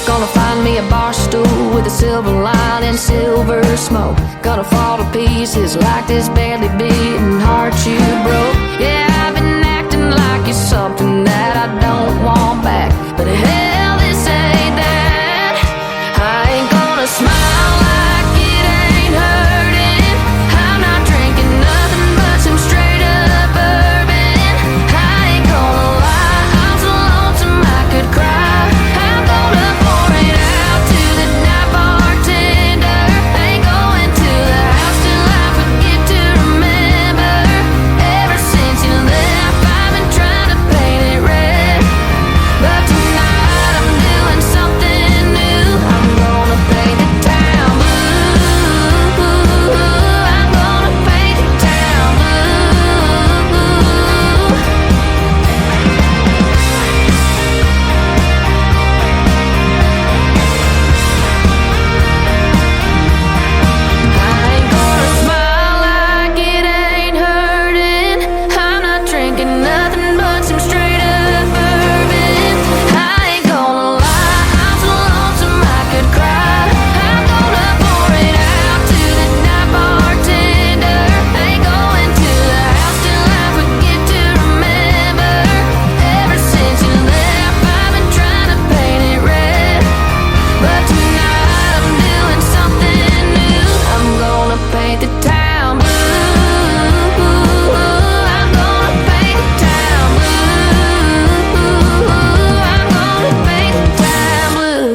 Gonna find me a bar stool with a silver line and silver smoke. Gonna fall to pieces like this badly beaten heart you broke. Yeah, I've been acting like you're something that I don't want back, but hell, this ain't that. I ain't gonna smile like it ain't hurting. I'm not drinking nothing but some straight up bourbon. I ain't gonna lie, I'm so lonesome I could cry. I'm gonna pour it out to the night bartender. Ain't going to the house till I forget to remember. Ever since you left, I've been trying to paint it red, but tonight I'm doing something new. I'm gonna paint the town blue. I'm gonna paint the town blue. I ain't gonna smile like it ain't hurting. I'm not drinking nothing but some straight up bourbon. I ain't gonna lie, I'm so lonesome I could cry. I'm gonna pour it out to the night bartender. Ain't going to the house till I forget to remember. Ever since you left, I've been trying to paint it red, but tonight I'm doing something new. I'm gonna paint the town blue. I'm gonna paint the town blue. I'm gonna paint the town blue.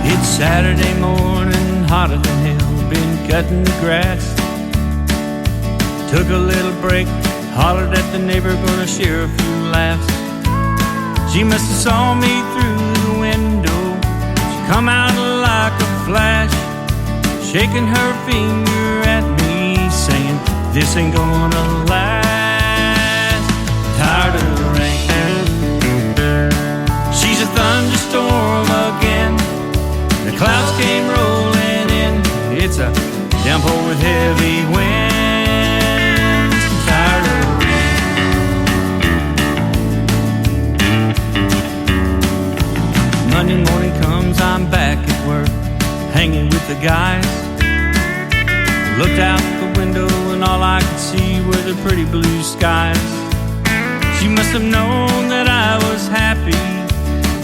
It's Saturday morning, hotter than hell. Been cutting the grass. Took a little break, hollered at the neighbor, gonna share a few laughs. She must have saw me through the window. She come out like a flash, shaking her finger at me, saying, this ain't gonna last. Tired of the rain. She's a thunderstorm again. The clouds came rolling in. It's a downpour with heavy winds. Tired of the rain. Monday morning comes, I'm back at work, hanging with the guys. Looked out the window and all I could see were the pretty blue skies. She must have known that I was happy.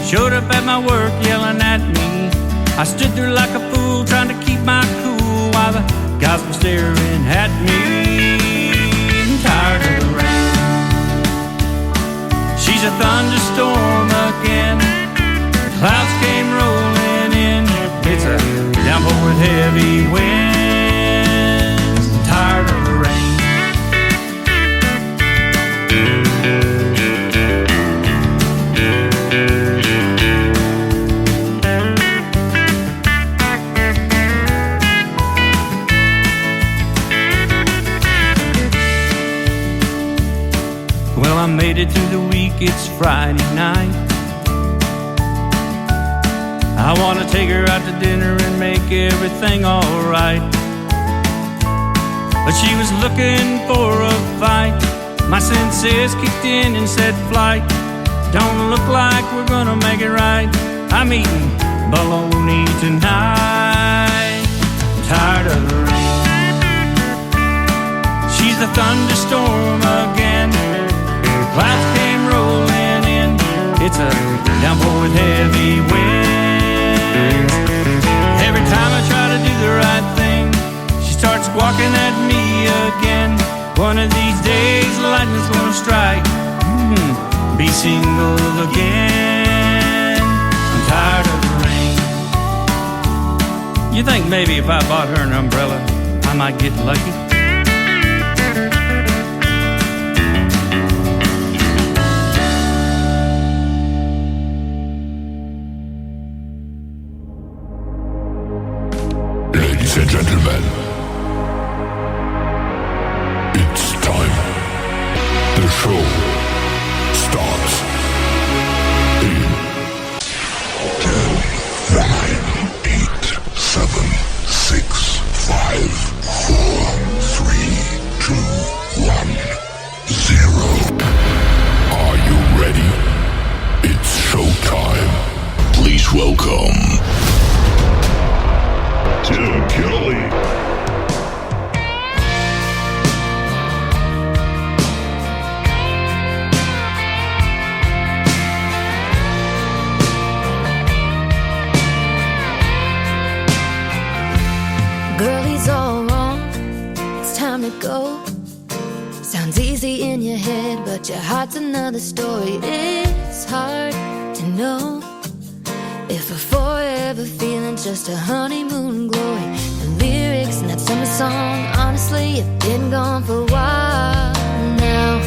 Showed up at my work yelling at me. I stood there like a fool trying to keep my cool while the guys were staring at me. I'm tired of the rain. She's a thunderstorm again. The clouds came rolling in. It's a downpour with heavy winds. I'm tired of the rain. Well, I made it through the week, it's Friday night. I wanna take her out to dinner and make everything alright, but she was looking for a fight. My senses kicked in and said, flight, don't look like we're gonna make it right. I'm eating bologna tonight. I'm tired of the rain. She's a thunderstorm again. Clouds came rolling in. It's a downpour with heavy winds. Every time I try to do the right thing, she starts squawking at me again. One of these days, lightning's gonna strike. Be single again. I'm tired of the rain. You think maybe if I bought her an umbrella, I might get lucky? Ladies and gentlemen, it's time. The show starts in 10, 9, 8, 7, 6, 5, 4, 3, 2, 1. 0. Are you ready? It's showtime. Please welcome Tim Kelly. Girl, he's all wrong. It's time to go. Sounds easy in your head, but your heart's another story. It's hard to know if a forever feeling's just a honeymoon glory. The lyrics in that summer song, honestly, have been gone for a while now.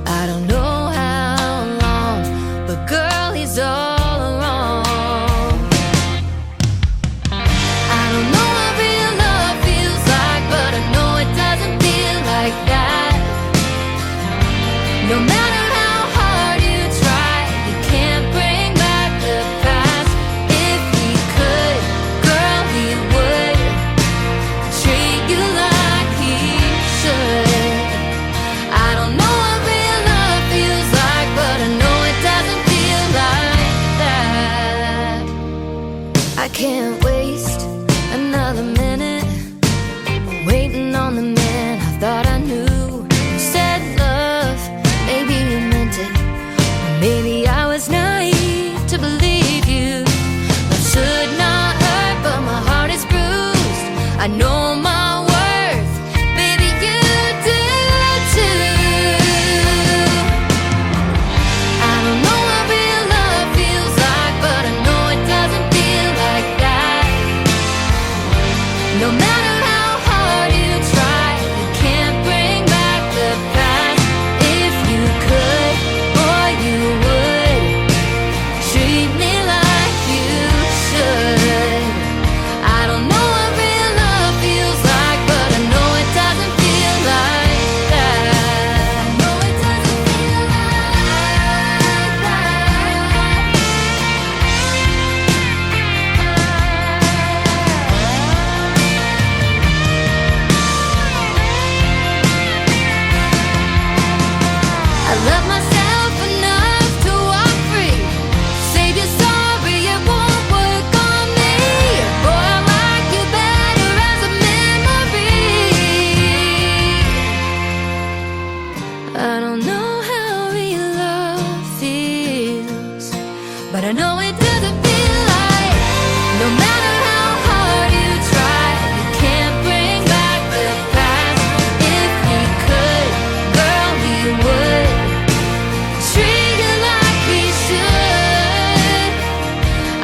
I don't know how long, but girl, he's all wrong. I don't know what real love feels like, but I know it doesn't feel like that. No matter how hard you try, you can't bring back the past. If he could, girl, he would treat you like he should. I don't know what real love feels like, but I know it doesn't feel like that. I can't waste another minute waiting on the man I thought I knew. You said love, maybe you meant it, or maybe I was naive to believe you. Love should not hurt, but my heart is bruised. I know my worth, baby, you do too. I don't know what real love feels like, but I know it doesn't feel like that. No matter how hard you try, you can't bring back the past. If you could, boy, you would treat me like you should. I don't know what real love feels like, but I know it doesn't feel like that. I know it doesn't feel like I love myself enough to walk free. Save your sorry, it won't work on me. Boy, I like you better as a memory. I don't know how real love feels, but I know it doesn't feel like. No matter how hard you try, you can't bring back the past. If he could, girl, he would treat you like he should.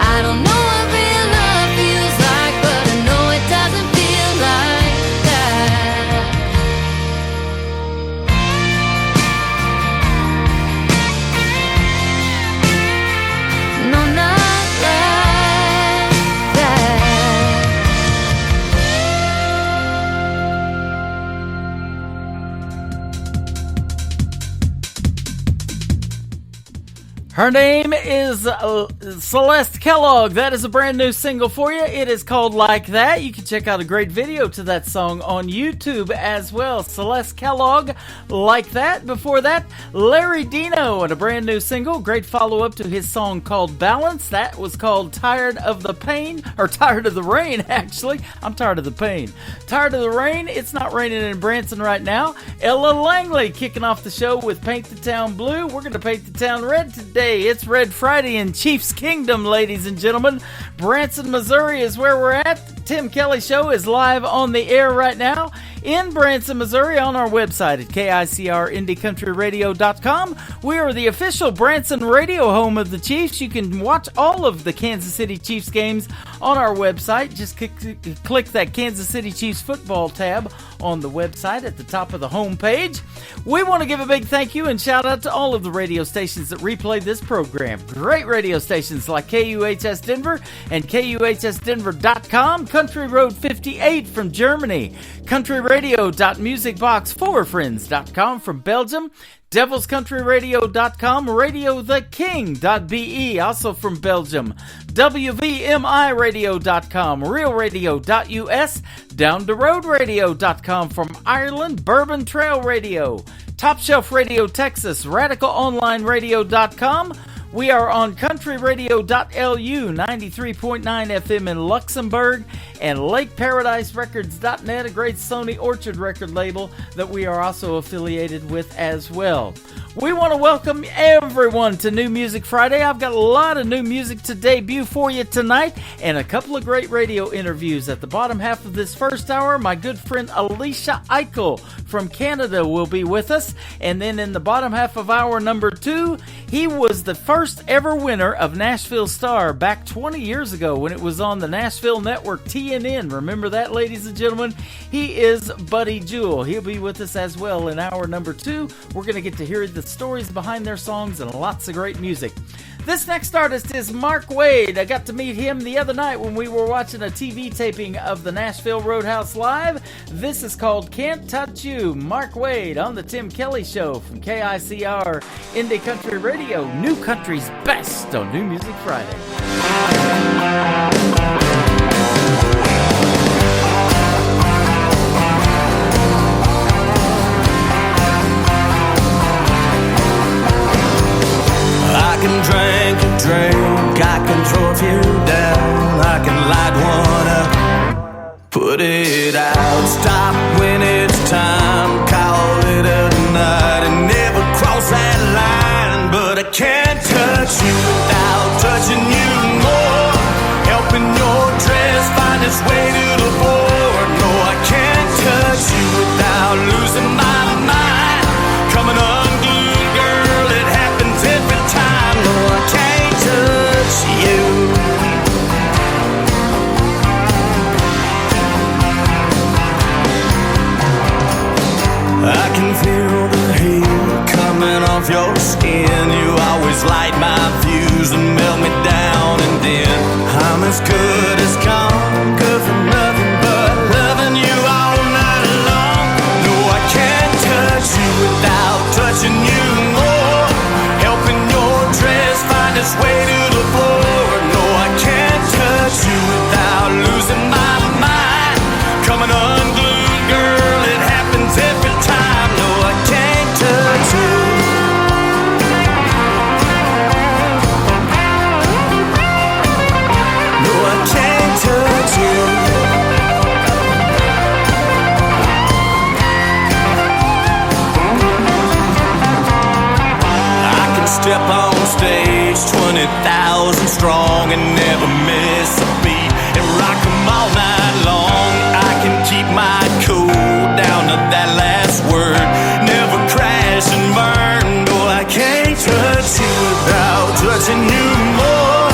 I don't know what real love feels like, but I know it doesn't feel like that. No, not like that. Her name is Celeste Kellogg. That is a brand new single for you. It is called Like That. You can check out a great video to that song on YouTube as well. Celeste Kellogg, Like That. Before that, Larry Dino and a brand new single. Great follow-up to his song called Balance. That was called Tired of the Pain, or Tired of the Rain, actually. I'm tired of the pain. Tired of the rain. It's not raining in Branson right now. Ella Langley kicking off the show with Paint the Town Blue. We're going to paint the town red today. It's Red Friday in Chiefs Kingdom, ladies and gentlemen. Branson, Missouri is where we're at. The Tim Kelly Show is live on the air right now in Branson, Missouri on our website at KICRIndieCountryRadio.com. We are the official Branson radio home of the Chiefs. You can watch all of the Kansas City Chiefs games on our website. Just click that Kansas City Chiefs football tab on the website at the top of the home page. We want to give a big thank you and shout out to all of the radio stations that replay this program. Great radio stations like KUHS Denver and KUHSdenver.com, Country Road 58 from Germany, Country radio.musicbox4friends.com from Belgium, devilscountryradio.com, radiotheking.be, also from Belgium, wvmiradio.com, realradio.us, downtheroadradio.com from Ireland, Bourbon Trail Radio, Top Shelf Radio Texas, radicalonlineradio.com. We are on countryradio.lu, 93.9 FM in Luxembourg, and LakeParadiseRecords.net, a great Sony Orchard record label that we are also affiliated with as well. We want to welcome everyone to New Music Friday. I've got a lot of new music to debut for you tonight, and a couple of great radio interviews. At the bottom half of this first hour, my good friend Alicia Eichel from Canada will be with us, and then in the bottom half of hour number 2, he was the first ever winner of Nashville Star back 20 years ago when it was on the Nashville Network, TNN. Remember that, ladies and gentlemen? He is Buddy Jewell. He'll be with us as well in hour number 2. We're going to get to hear the stories behind their songs and lots of great music. This next artist is Mark Wade. I got to meet him the other night when we were watching a TV taping of the Nashville Roadhouse Live. This is called Can't Touch You. Mark Wade on the Tim Kelly Show from KICR Indie Country Radio. New Country's best on New Music Friday. I can drink a drink, I can throw a few down, I can light one up, put it out, stop when it's time, call it a night, and never cross that line. But I can't touch you without touching you more, helping your dress find its way to the floor. No, I can't touch you without losing my mind, coming unglued, girl, it happens every time. No, I can't touch you. I can feel the heat coming off your skin. You always light my fuse and melt me down, and then I'm as good as gone, good for nothing but loving you all night long. No, I can't touch you without touching you more, helping your dress find its way to the floor. No, I can't touch you without losing my mind, coming unglued, girl, it happens every time. No, I can't touch you. No, I can't touch you. I can step on stage 20,000 strong and never miss a beat and rock 'em all night long. I can keep my cool down to that last word, never crash and burn. No, I can't touch you without touching you more,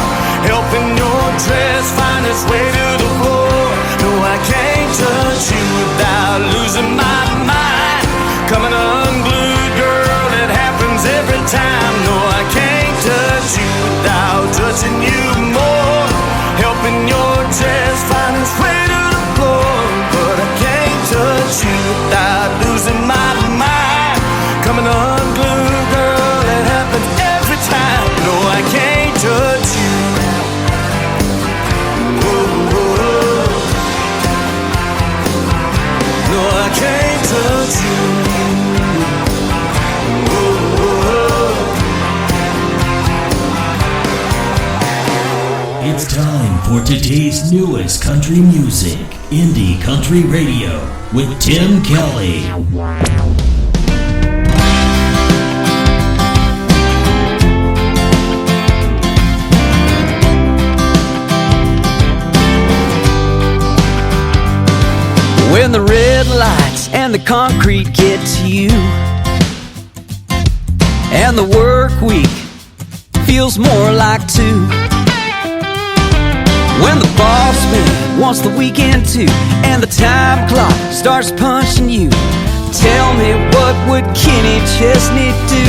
helping your dress find its way to the floor. No, I can't touch you without losing my mind, coming unglued, girl, it happens every time. No, I can't touch you without touching you more, helping your dress find its way to the floor. But I can't touch you without losing my mind, coming unglued, girl, it happens every time. No, I can't touch you. Whoa, whoa. No, I can't touch you. Whoa, whoa. It's time for today's newest country music, Indie Country Radio, with Tim Kelly. When the red lights and the concrete get to you, and the work week feels more like two, when the boss man wants the weekend too, and the time clock starts punching you, tell me, what would Kenny Chesney do?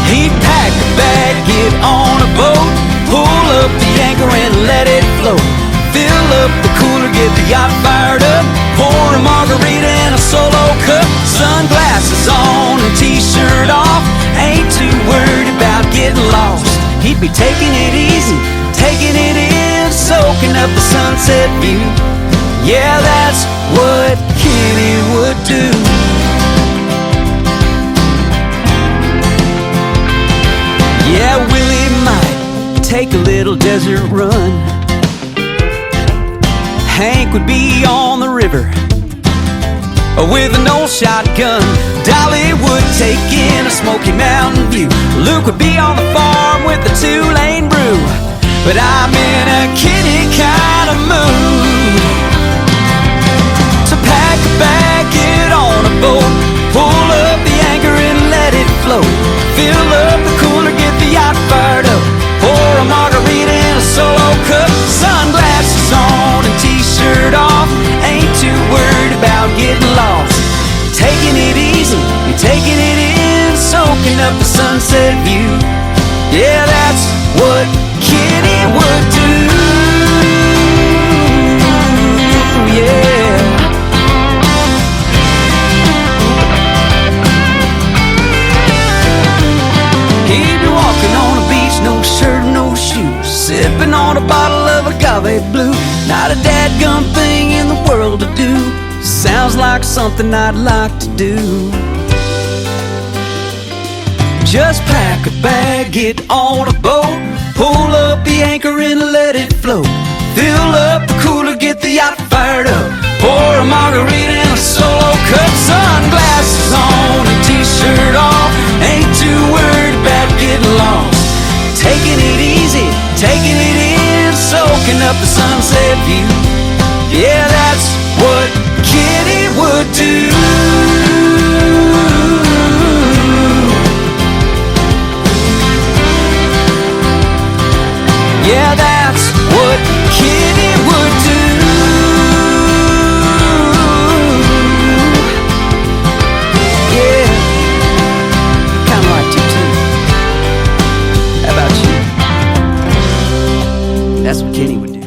He'd pack a bag, get on a boat, pull up the anchor and let it float, Fill up the cooler, get the yacht fired up. Pour a margarita in a solo cup. Sunglasses on and t-shirt off. Ain't too worried about getting lost. He'd be taking it easy, taking it in, soaking up the sunset view. Yeah, that's what Kenny would do. Yeah, Willie might take a little desert run. Hank would be on the river with an old shotgun. Dolly would take in a Smoky Mountain view. Luke would be on the farm with the two-lane brew. But I'm in a Kenny kind of mood. So pack a bag, get on a boat, pull up the anchor and let it float. Fill up the cooler, get the yacht fired up. Pour a margarita in a solo cup. Sunglasses on and t-shirt off. Ain't too worried about getting lost. Taking it easy, you're taking it in, soaking up the sunset view. Yeah, that's what Kenny would do. Yeah. He'd be walking on a beach, no shirt, no shoes, sipping on a bottle of agave blue. Not a dadgum thing in the world to do. Sounds like something I'd like to do. Just pack a bag, get on a boat, pull up the anchor and let it float. Fill up the cooler, get the yacht fired up. Pour a margarita in a solo cup. Sunglasses on and t-shirt off. Ain't too worried about getting lost. Taking it easy, taking it in, soaking up the sunset view. Yeah, that's what Kenny would do. Yeah, that's what Kenny would do. Yeah, kinda like you too. How about you? That's what Kenny would do.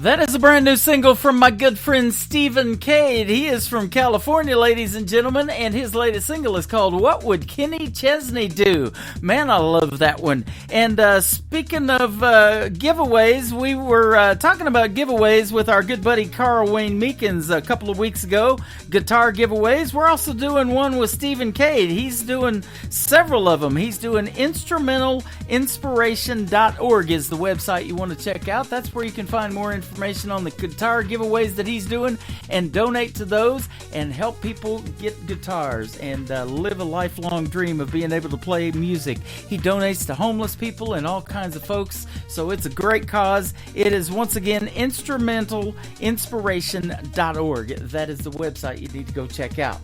That is a brand new single from my good friend Stephen Cade. He is from California, ladies and gentlemen, and his latest single is called What Would Kenny Chesney Do? Man, I love that one. And speaking of giveaways, we were talking about giveaways with our good buddy Carl Wayne Meekins a couple of weeks ago. Guitar giveaways. We're also doing one with Stephen Cade. He's doing several of them. He's doing instrumentalinspiration.org is the website you want to check out. That's where you can find more information on the guitar giveaways that he's doing and donate to those and help people get guitars and live a lifelong dream of being able to play music. He donates to homeless people and all kinds of folks, so it's a great cause. It is, once again, instrumentalinspiration.org. That is the website you need to go check out.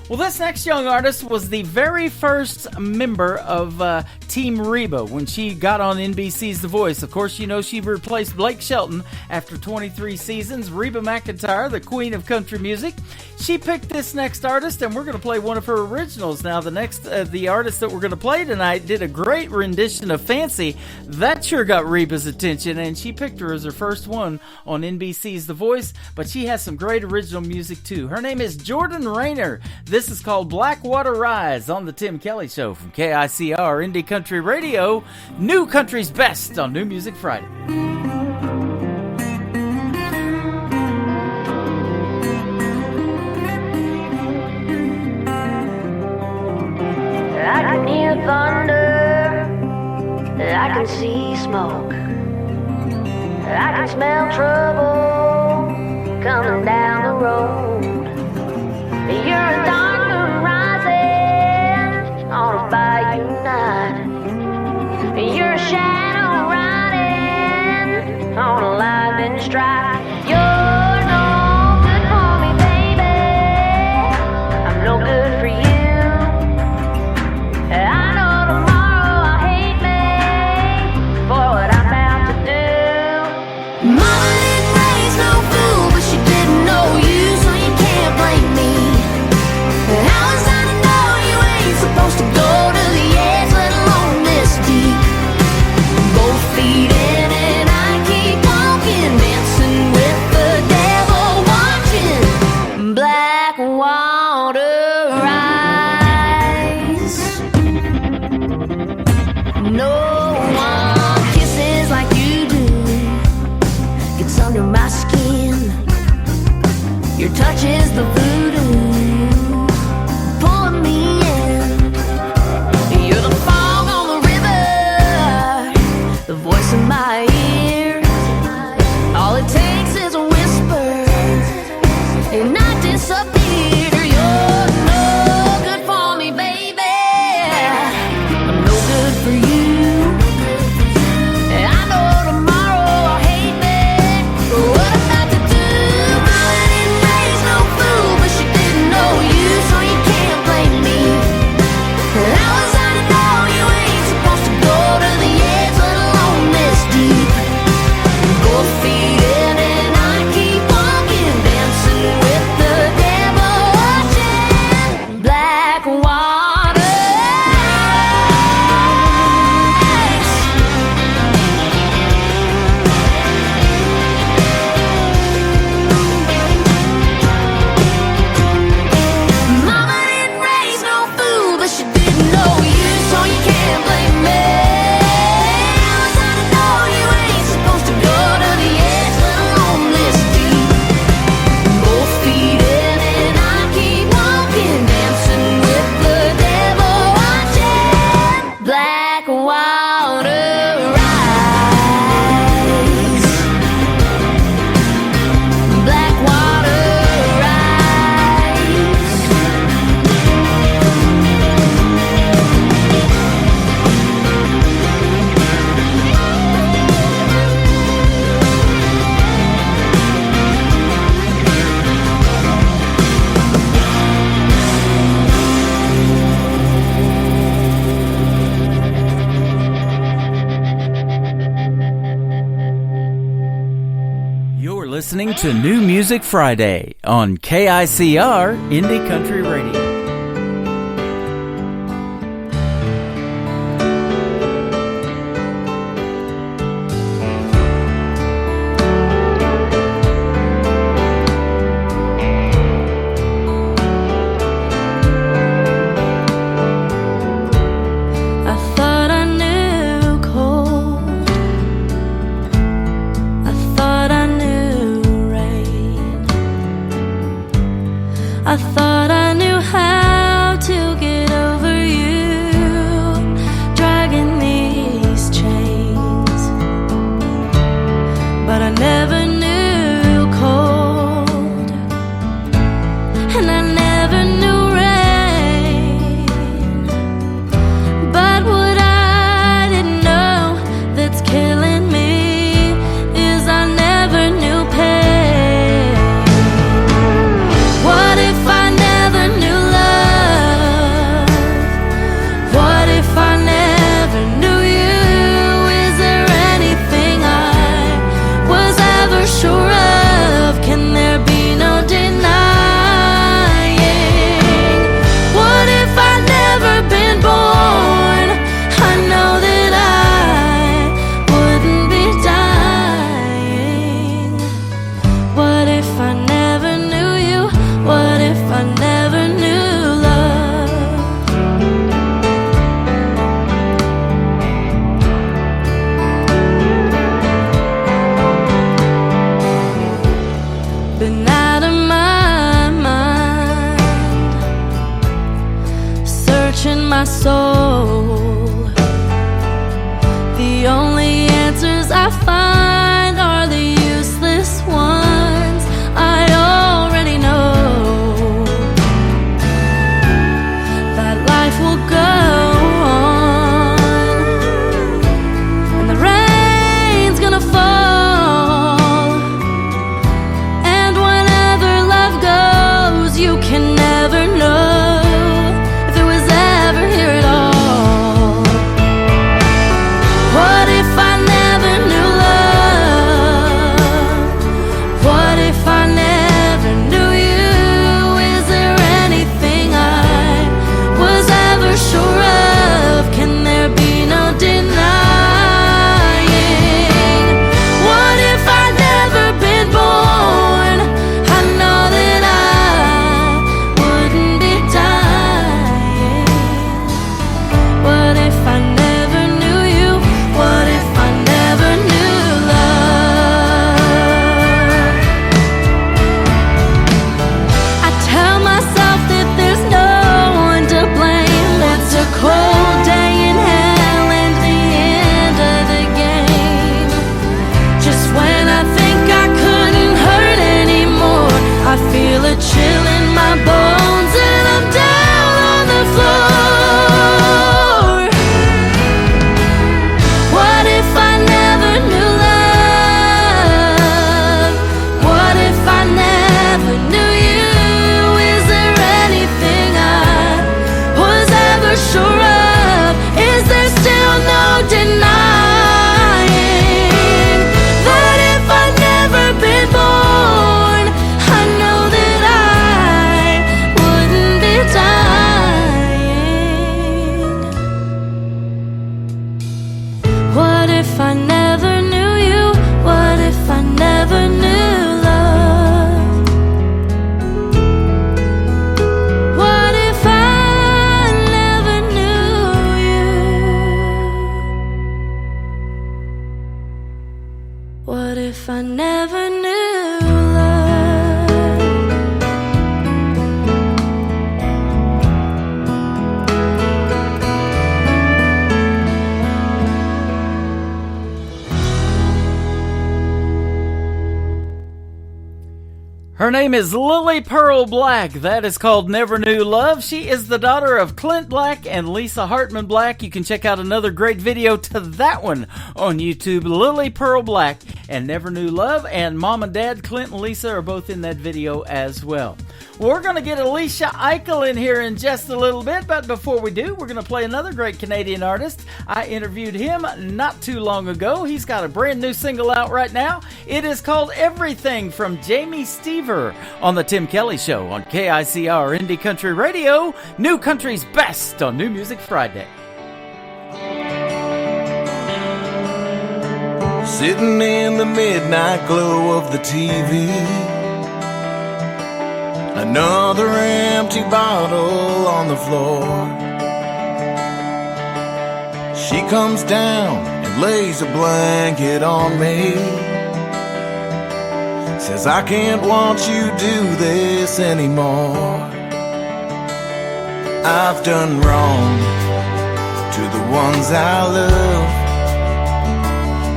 Well, this next young artist was the very first member of Team Reba when she got on NBC's The Voice. Of course, you know she replaced Blake Shelton after 23 seasons. Reba McEntire, the queen of country music. She picked this next artist, and we're going to play one of her originals. Now, the artist that we're going to play tonight did a great rendition of Fancy. That sure got Reba's attention, and she picked her as her first one on NBC's The Voice, but she has some great original music, too. Her name is Jordan Rayner. This is called Blackwater Rise on the Tim Kelly Show from KICR Indie Country Radio. New Country's Best on New Music Friday. I can hear thunder, I can see smoke, I can smell trouble coming down the road. You're a dark moon rising on a bayou night. You're a shadow riding on a lightning strike. You're no good for me, baby. I'm no good for you. I know tomorrow I'll hate me for what I'm about to do. Mama didn't raise no fool, but she didn't know you, so you listening to New Music Friday on KICR Indie Country Radio. I thought I knew how to get over you, dragging these chains, but I never knew cold, and I never knew rain. But what I didn't know that's killing me is I never knew pain. What if I never knew love? What if I never knew you? Is there anything I was ever sure of? Can there be no denying? What if I'd never been born? I know that I wouldn't be dying. What if I never knew you? What if I never knew love? Been out of my mind, searching my soul. The only answers I find are the useless ones I already know. That life will go on, and the rain's gonna fall, and whenever love goes, you can never know if it was ever here at all. Her name is Lily Pearl Black. That is called Never Knew Love. She is the daughter of Clint Black and Lisa Hartman Black. You can check out another great video to that one on YouTube. Lily Pearl Black and Never Knew Love. And Mom and Dad, Clint and Lisa, are both in that video as well. We're going to get Alicia Eichel in here in just a little bit, but before we do, we're going to play another great Canadian artist. I interviewed him not too long ago. He's got a brand new single out right now. It is called Everything from Jamie Stever on The Tim Kelly Show on KICR Indie Country Radio, New Country's best on New Music Friday. Sitting in the midnight glow of the TV, another empty bottle on the floor. She comes down and lays a blanket on me, says I can't watch you do this anymore. I've done wrong to the ones I love.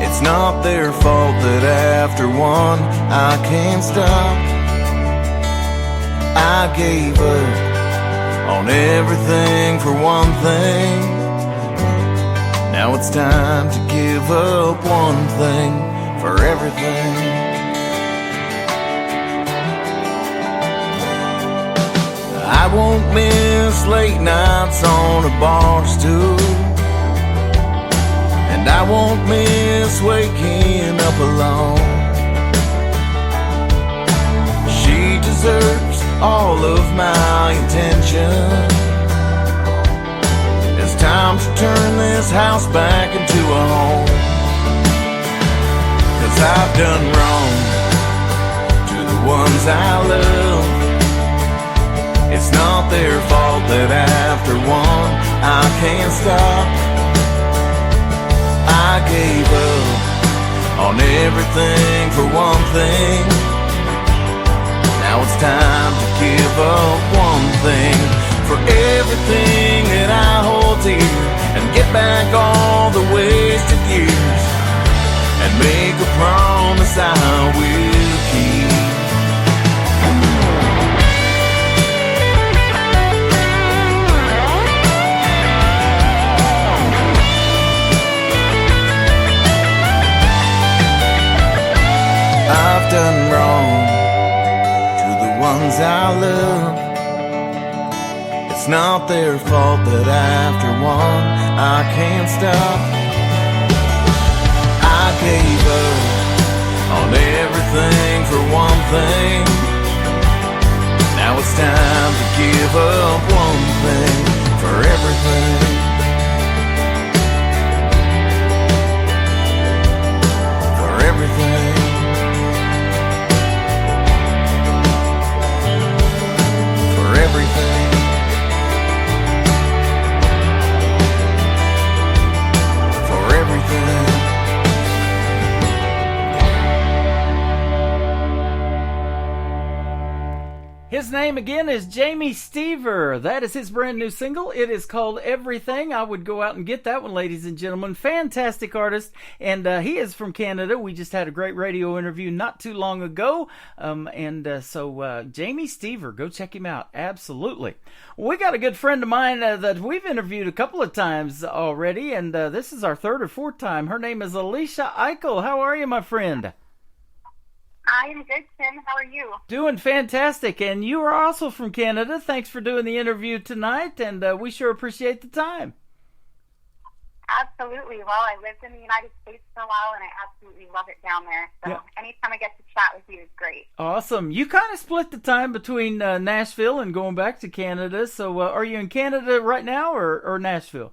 It's not their fault that after one I can't stop. I gave up on everything for one thing. Now it's time to give up one thing for everything. I won't miss late nights on a bar stool, and I won't miss waking up alone. She deserves all of my attention. It's time to turn this house back into a home, 'cause I've done wrong to the ones I love. It's not their fault that after one I can't stop. I gave up on everything for one thing. Now it's time to give up one thing for everything that I hold dear, and get back all the wasted years, and make a promise I will keep. I've done wrong to the ones I love. It's not their fault that after one I can't stop. I gave up on everything for one thing. Now it's time to give up one thing for everything. For everything. Everything. For everything. His name again is Jamie Stever. That is his brand new single. It is called Everything. I would go out and get that one, ladies and gentlemen. Fantastic artist, and he is from Canada. We just had a great radio interview not too long ago, so Jamie Stever, go check him out. Absolutely. We got a good friend of mine that we've interviewed a couple of times already, and this is our third or fourth time. Her name is Alicia Eichel. How are you, my friend? I am good, Tim. How are you? Doing fantastic. And you are also from Canada. Thanks for doing the interview tonight, and we sure appreciate the time. Absolutely. Well, I lived in the United States for a while, and I absolutely love it down there. So anytime I get to chat with you is great. Awesome. You kind of split the time between Nashville and going back to Canada. So are you in Canada right now or Nashville?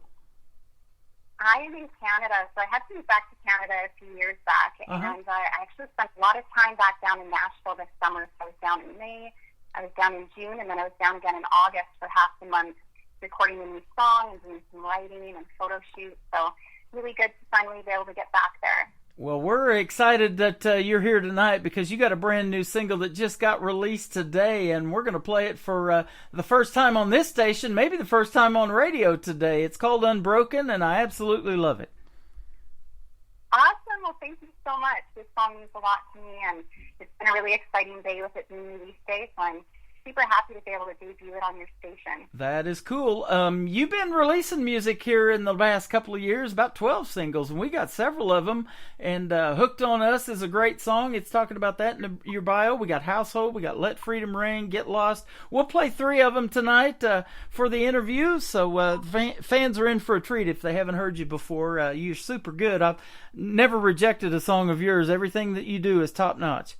I am in Canada, so I had to move back to Canada a few years back, and I actually spent a lot of time back down in Nashville this summer. So I was down in May, I was down in June, and then I was down again in August for half the month, recording a new song and doing some writing and photo shoots. So really good to finally be able to get back there. Well, we're excited that you're here tonight because you got a brand new single that just got released today, and we're going to play it for the first time on this station, maybe the first time on radio today. It's called Unbroken, and I absolutely love it. Awesome. Well, thank you so much. This song means a lot to me, and it's been a really exciting day with it being release day, so I'm super happy to be able to debut it on your station. That is cool. You've been releasing music here in the last couple of years, about 12 singles, and we got several of them. And Hooked on Us is a great song. It's talking about that in your bio. We got Household, we got Let Freedom Ring, Get Lost. We'll play 3 of them tonight for the interview, so fans are in for a treat if they haven't heard you before. You're super good. I've never rejected a song of yours. Everything that you do is top-notch.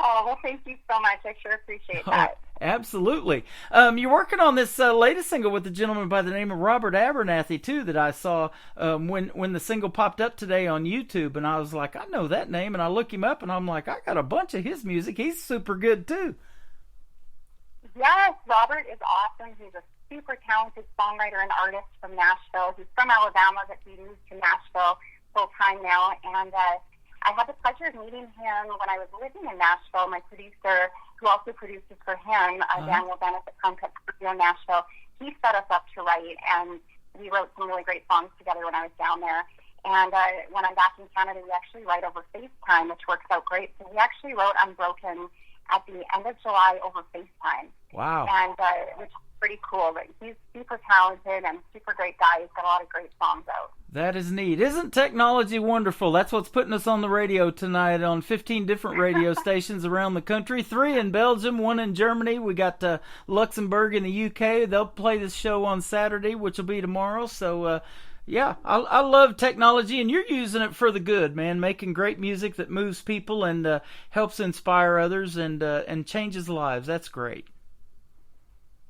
Oh, well, thank you so much. I sure appreciate that. Oh, absolutely. You're working on this latest single with a gentleman by the name of Robert Abernathy, too, that I saw when the single popped up today on YouTube. And I was like, I know that name. And I look him up, and I'm like, I got a bunch of his music. He's super good, too. Yes, Robert is awesome. He's a super talented songwriter and artist from Nashville. He's from Alabama, but he moved to Nashville full-time now. And I had the pleasure of meeting him when I was living in Nashville. My producer, who also produces for him, Daniel Bennett at Concept Studio Nashville, he set us up to write, and we wrote some really great songs together when I was down there. And when I'm back in Canada, we actually write over FaceTime, which works out great. So we actually wrote Unbroken at the end of July over FaceTime. Wow. And which is pretty cool. But he's super talented and super great guy. He's got a lot of great songs out. That is neat. Isn't technology wonderful? That's what's putting us on the radio tonight on 15 different radio stations around the country. 3 in Belgium, 1 in Germany. We got Luxembourg in the UK. They'll play this show on Saturday, which will be tomorrow. So, yeah, I love technology, and you're using it for the good, man, making great music that moves people and helps inspire others and changes lives. That's great.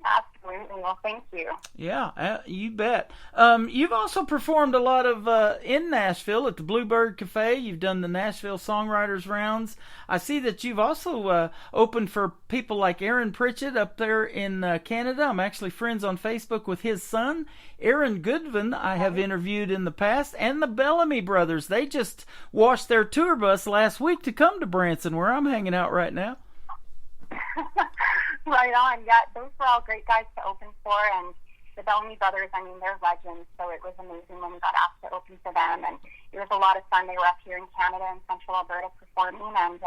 Absolutely. Well, thank you. Yeah, you bet. You've also performed a lot of in Nashville at the Bluebird Cafe. You've done the Nashville Songwriters Rounds. I see that you've also opened for people like Aaron Pritchett up there in Canada. I'm actually friends on Facebook with his son. Aaron Goodvin I have interviewed in the past, and the Bellamy Brothers. They just washed their tour bus last week to come to Branson, where I'm hanging out right now. Right on. Yeah, those were all great guys to open for, and the Bellamy Brothers, I mean, they're legends, so it was amazing when we got asked to open for them, and it was a lot of fun. They were up here in Canada and Central Alberta performing, and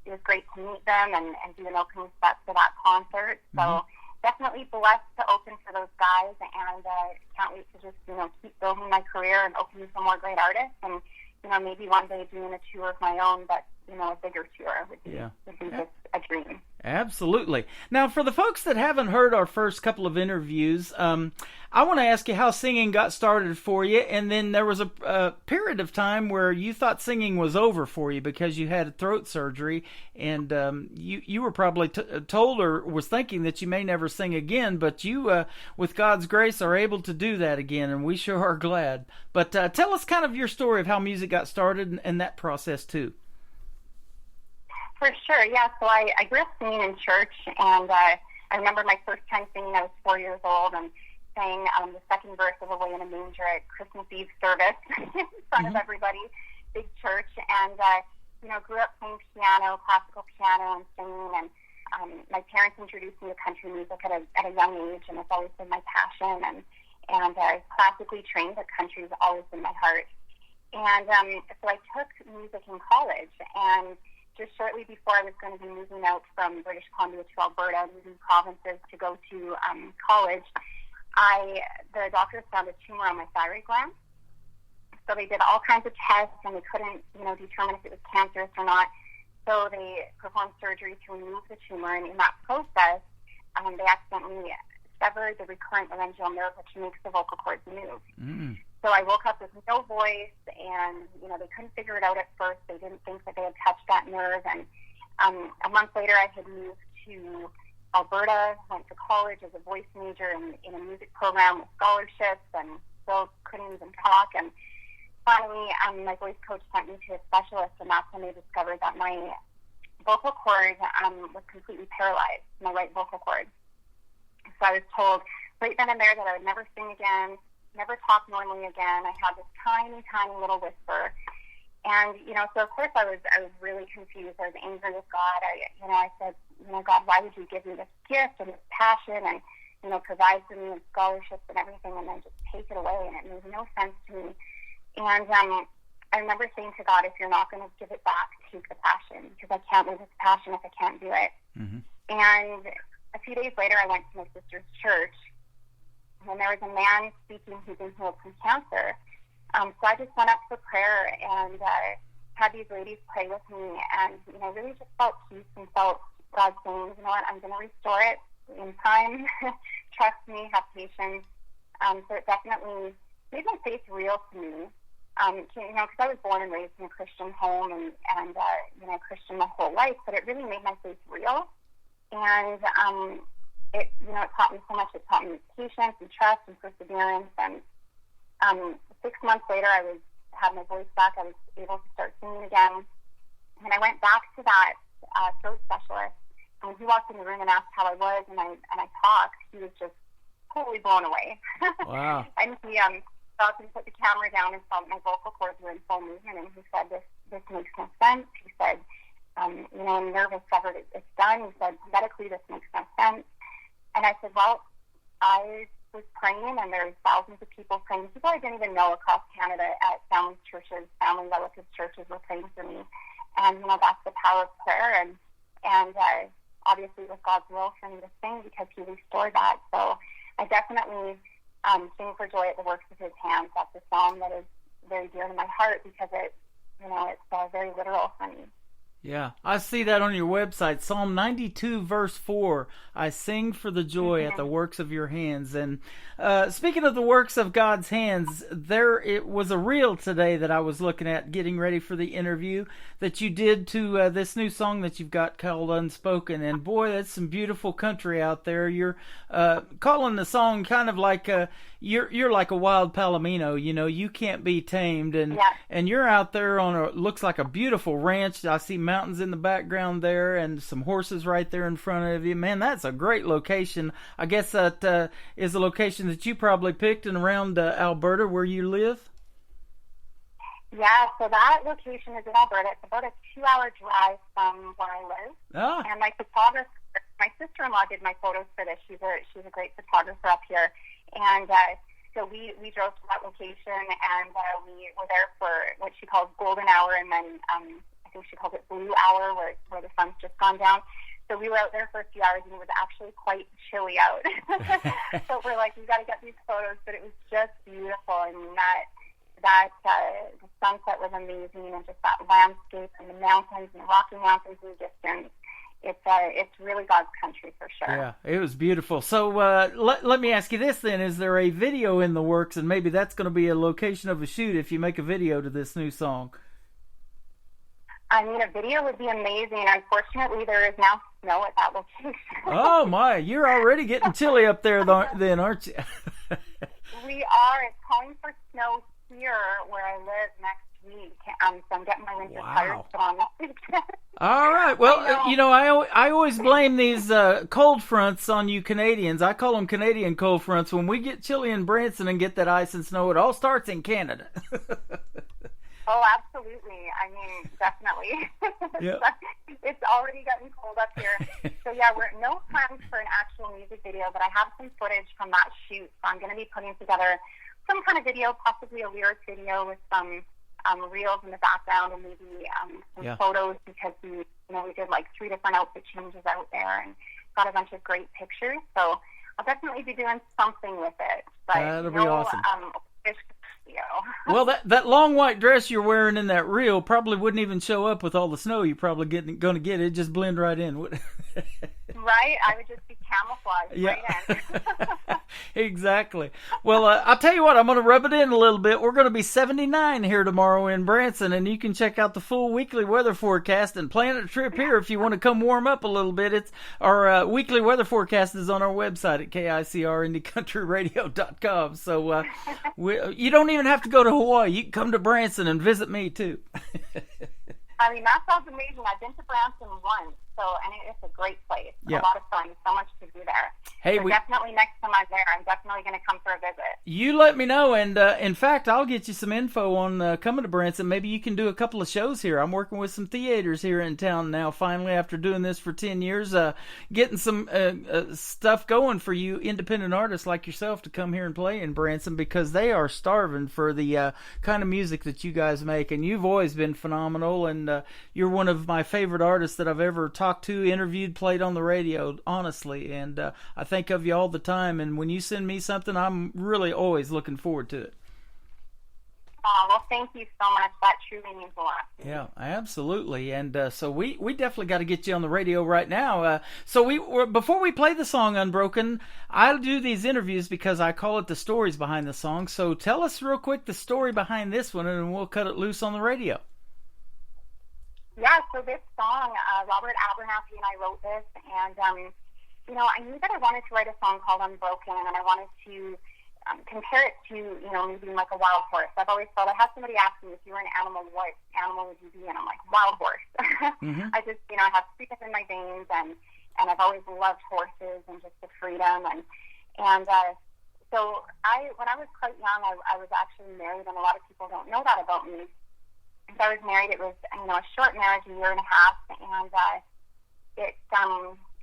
it was great to meet them and do an opening set for that concert. So definitely blessed to open for those guys, and can't wait to just, keep building my career and opening for more great artists, and, maybe one day doing a tour of my own, but, a bigger tour would be just a dream. Absolutely. Now, for the folks that haven't heard our first couple of interviews, I want to ask you how singing got started for you, and then there was a period of time where you thought singing was over for you because you had throat surgery, and you were probably told or was thinking that you may never sing again, but you, with God's grace, are able to do that again, and we sure are glad. But tell us kind of your story of how music got started and that process, too. For sure, yeah. So I grew up singing in church, and I remember my first time singing. I was 4 years old and sang the second verse of Away in a Manger at Christmas Eve service in front of everybody, big church. And, grew up playing piano, classical piano, and singing. And my parents introduced me to country music at a young age, and it's always been my passion. And classically trained, but country has always been my heart. And so I took music in college, and just shortly before I was going to be moving out from British Columbia to Alberta, moving provinces to go to college, the doctors found a tumor on my thyroid gland. So they did all kinds of tests, and they couldn't, determine if it was cancerous or not. So they performed surgery to remove the tumor, and in that process, they accidentally severed the recurrent laryngeal nerve, which makes the vocal cords move. So I woke up with no voice, and, they couldn't figure it out at first. They didn't think that they had touched that nerve. And a month later, I had moved to Alberta, went to college as a voice major in a music program with scholarships, and still couldn't even talk. And finally, my voice coach sent me to a specialist, and that's when they discovered that my vocal cord was completely paralyzed, my right vocal cord. So I was told right then and there that I would never sing again, never talk normally again. I had this tiny, tiny little whisper. And, so of course I was really confused. I was angry with God. I said, God, why would you give me this gift and this passion and, provide for me and scholarships and everything, and then just take it away? And it made no sense to me. And I remember saying to God, if you're not going to give it back, take the passion, because I can't lose this passion if I can't do it. Mm-hmm. And a few days later, I went to my sister's church, and there was a man speaking who'd been healed from cancer. So I just went up for prayer and had these ladies pray with me, and really just felt peace and felt God saying, you know what, I'm going to restore it in time. Trust me, have patience. So it definitely made my faith real to me. Because I was born and raised in a Christian home and Christian my whole life, but it really made my faith real. And it taught me so much. It taught me patience and trust and perseverance. And 6 months later, I had my voice back. I was able to start singing again. And I went back to that throat specialist. And when he walked in the room and asked how I was, and I talked, he was just totally blown away. Wow. And he stopped and put the camera down and saw my vocal cords were in full movement, and he said, this makes no sense. He said, nerve is severed, it's done. He said, medically, this makes no sense. And I said, well, I was praying, and there were thousands of people praying. People I didn't even know across Canada at family churches, family relative churches were praying for me. And, that's the power of prayer. And obviously it was God's will for me to sing because he restored that. So I definitely sing for joy at the works of his hands. That's a song that is very dear to my heart because it's very literal for me. Yeah, I see that on your website. Psalm 92, verse 4, I sing for the joy at the works of your hands. And speaking of the works of God's hands, it was a reel today that I was looking at getting ready for the interview that you did to this new song that you've got called Unspoken. And boy, that's some beautiful country out there. You're calling the song kind of like you're like a wild palomino, you can't be tamed. And you're out there on looks like a beautiful ranch. I see mountains in the background there and some horses right there in front of you. Man, that's a great location. I guess that is a location that you probably picked and around Alberta where you live. Yeah, so that location is in Alberta. It's about a 2-hour drive from where I live. Oh. And my photographer, my sister-in-law did my photos for this. She's a great photographer up here. And so we drove to that location, and we were there for what she calls golden hour, and then I think she calls it blue hour, where the sun's just gone down. So we were out there for a few hours, and it was actually quite chilly out. So we're like, we got to get these photos, but it was just beautiful. I mean, the sunset was amazing, and just that landscape and the mountains and the Rocky Mountains in the distance. It's really God's country for sure. Yeah, it was beautiful. So let me ask you this then. Is there a video in the works, and maybe that's going to be a location of a shoot if you make a video to this new song? I mean, a video would be amazing. Unfortunately, there is now snow at that location. Oh, my. You're already getting chilly up there then, aren't you? We are. It's calling for snow here where I live next week. So I'm getting my winter tires put on this week. All right. Well, I always blame these cold fronts on you Canadians. I call them Canadian cold fronts. When we get chilly in Branson and get that ice and snow, it all starts in Canada. Oh, absolutely. I mean, definitely. Yep. It's already gotten cold up here. So, yeah, we're no plans for an actual music video, but I have some footage from that shoot. So I'm going to be putting together some kind of video, possibly a lyric video with some reels in the background and maybe some photos because we did like 3 different outfit changes out there and got a bunch of great pictures. So I'll definitely be doing something with it. But that'll be awesome. Video. Well, that long white dress you're wearing in that reel probably wouldn't even show up with all the snow you're probably going to get. It'd just blend right in. Right? I would just be camouflaged right in. Exactly. Well, I'll tell you what, I'm going to rub it in a little bit. We're going to be 79 here tomorrow in Branson, and you can check out the full weekly weather forecast and plan a trip here if you want to come warm up a little bit. It's our weekly weather forecast is on our website at KICRIndieCountryRadio.com. So you don't even have to go to Hawaii. You can come to Branson and visit me, too. I mean, that sounds amazing. I've been to Branson once, and it's a great place. Yeah. A lot of fun, so much to do there. Hey, So definitely next time I'm there, I'm definitely going to come for a visit. You let me know, and in fact, I'll get you some info on coming to Branson. Maybe you can do a couple of shows here. I'm working with some theaters here in town now, finally, after doing this for 10 years, getting some stuff going for you independent artists like yourself to come here and play in Branson, because they are starving for the kind of music that you guys make, and you've always been phenomenal, and you're one of my favorite artists that I've ever talked to, interviewed, played on the radio, honestly, and I think of you all the time, and when you send me something, I'm really always looking forward to it. Oh, well, thank you so much. That truly means a lot. Yeah, absolutely. And so we definitely got to get you on the radio right now. Before we play the song Unbroken, I'll do these interviews because I call it the stories behind the song. So tell us real quick the story behind this one, and we'll cut it loose on the radio. Yeah, so this song, Robert Abernathy and I wrote this, and I knew that I wanted to write a song called Unbroken, and I wanted to compare it to, me being like a wild horse. I've always felt, I had somebody ask me, if you were an animal, what animal would you be? And I'm like, wild horse. Mm-hmm. I just, I have freedom in my veins, and I've always loved horses and just the freedom. So when I was quite young, I was actually married, and a lot of people don't know that about me. So I was married. It was, a short marriage, 1.5 years, and it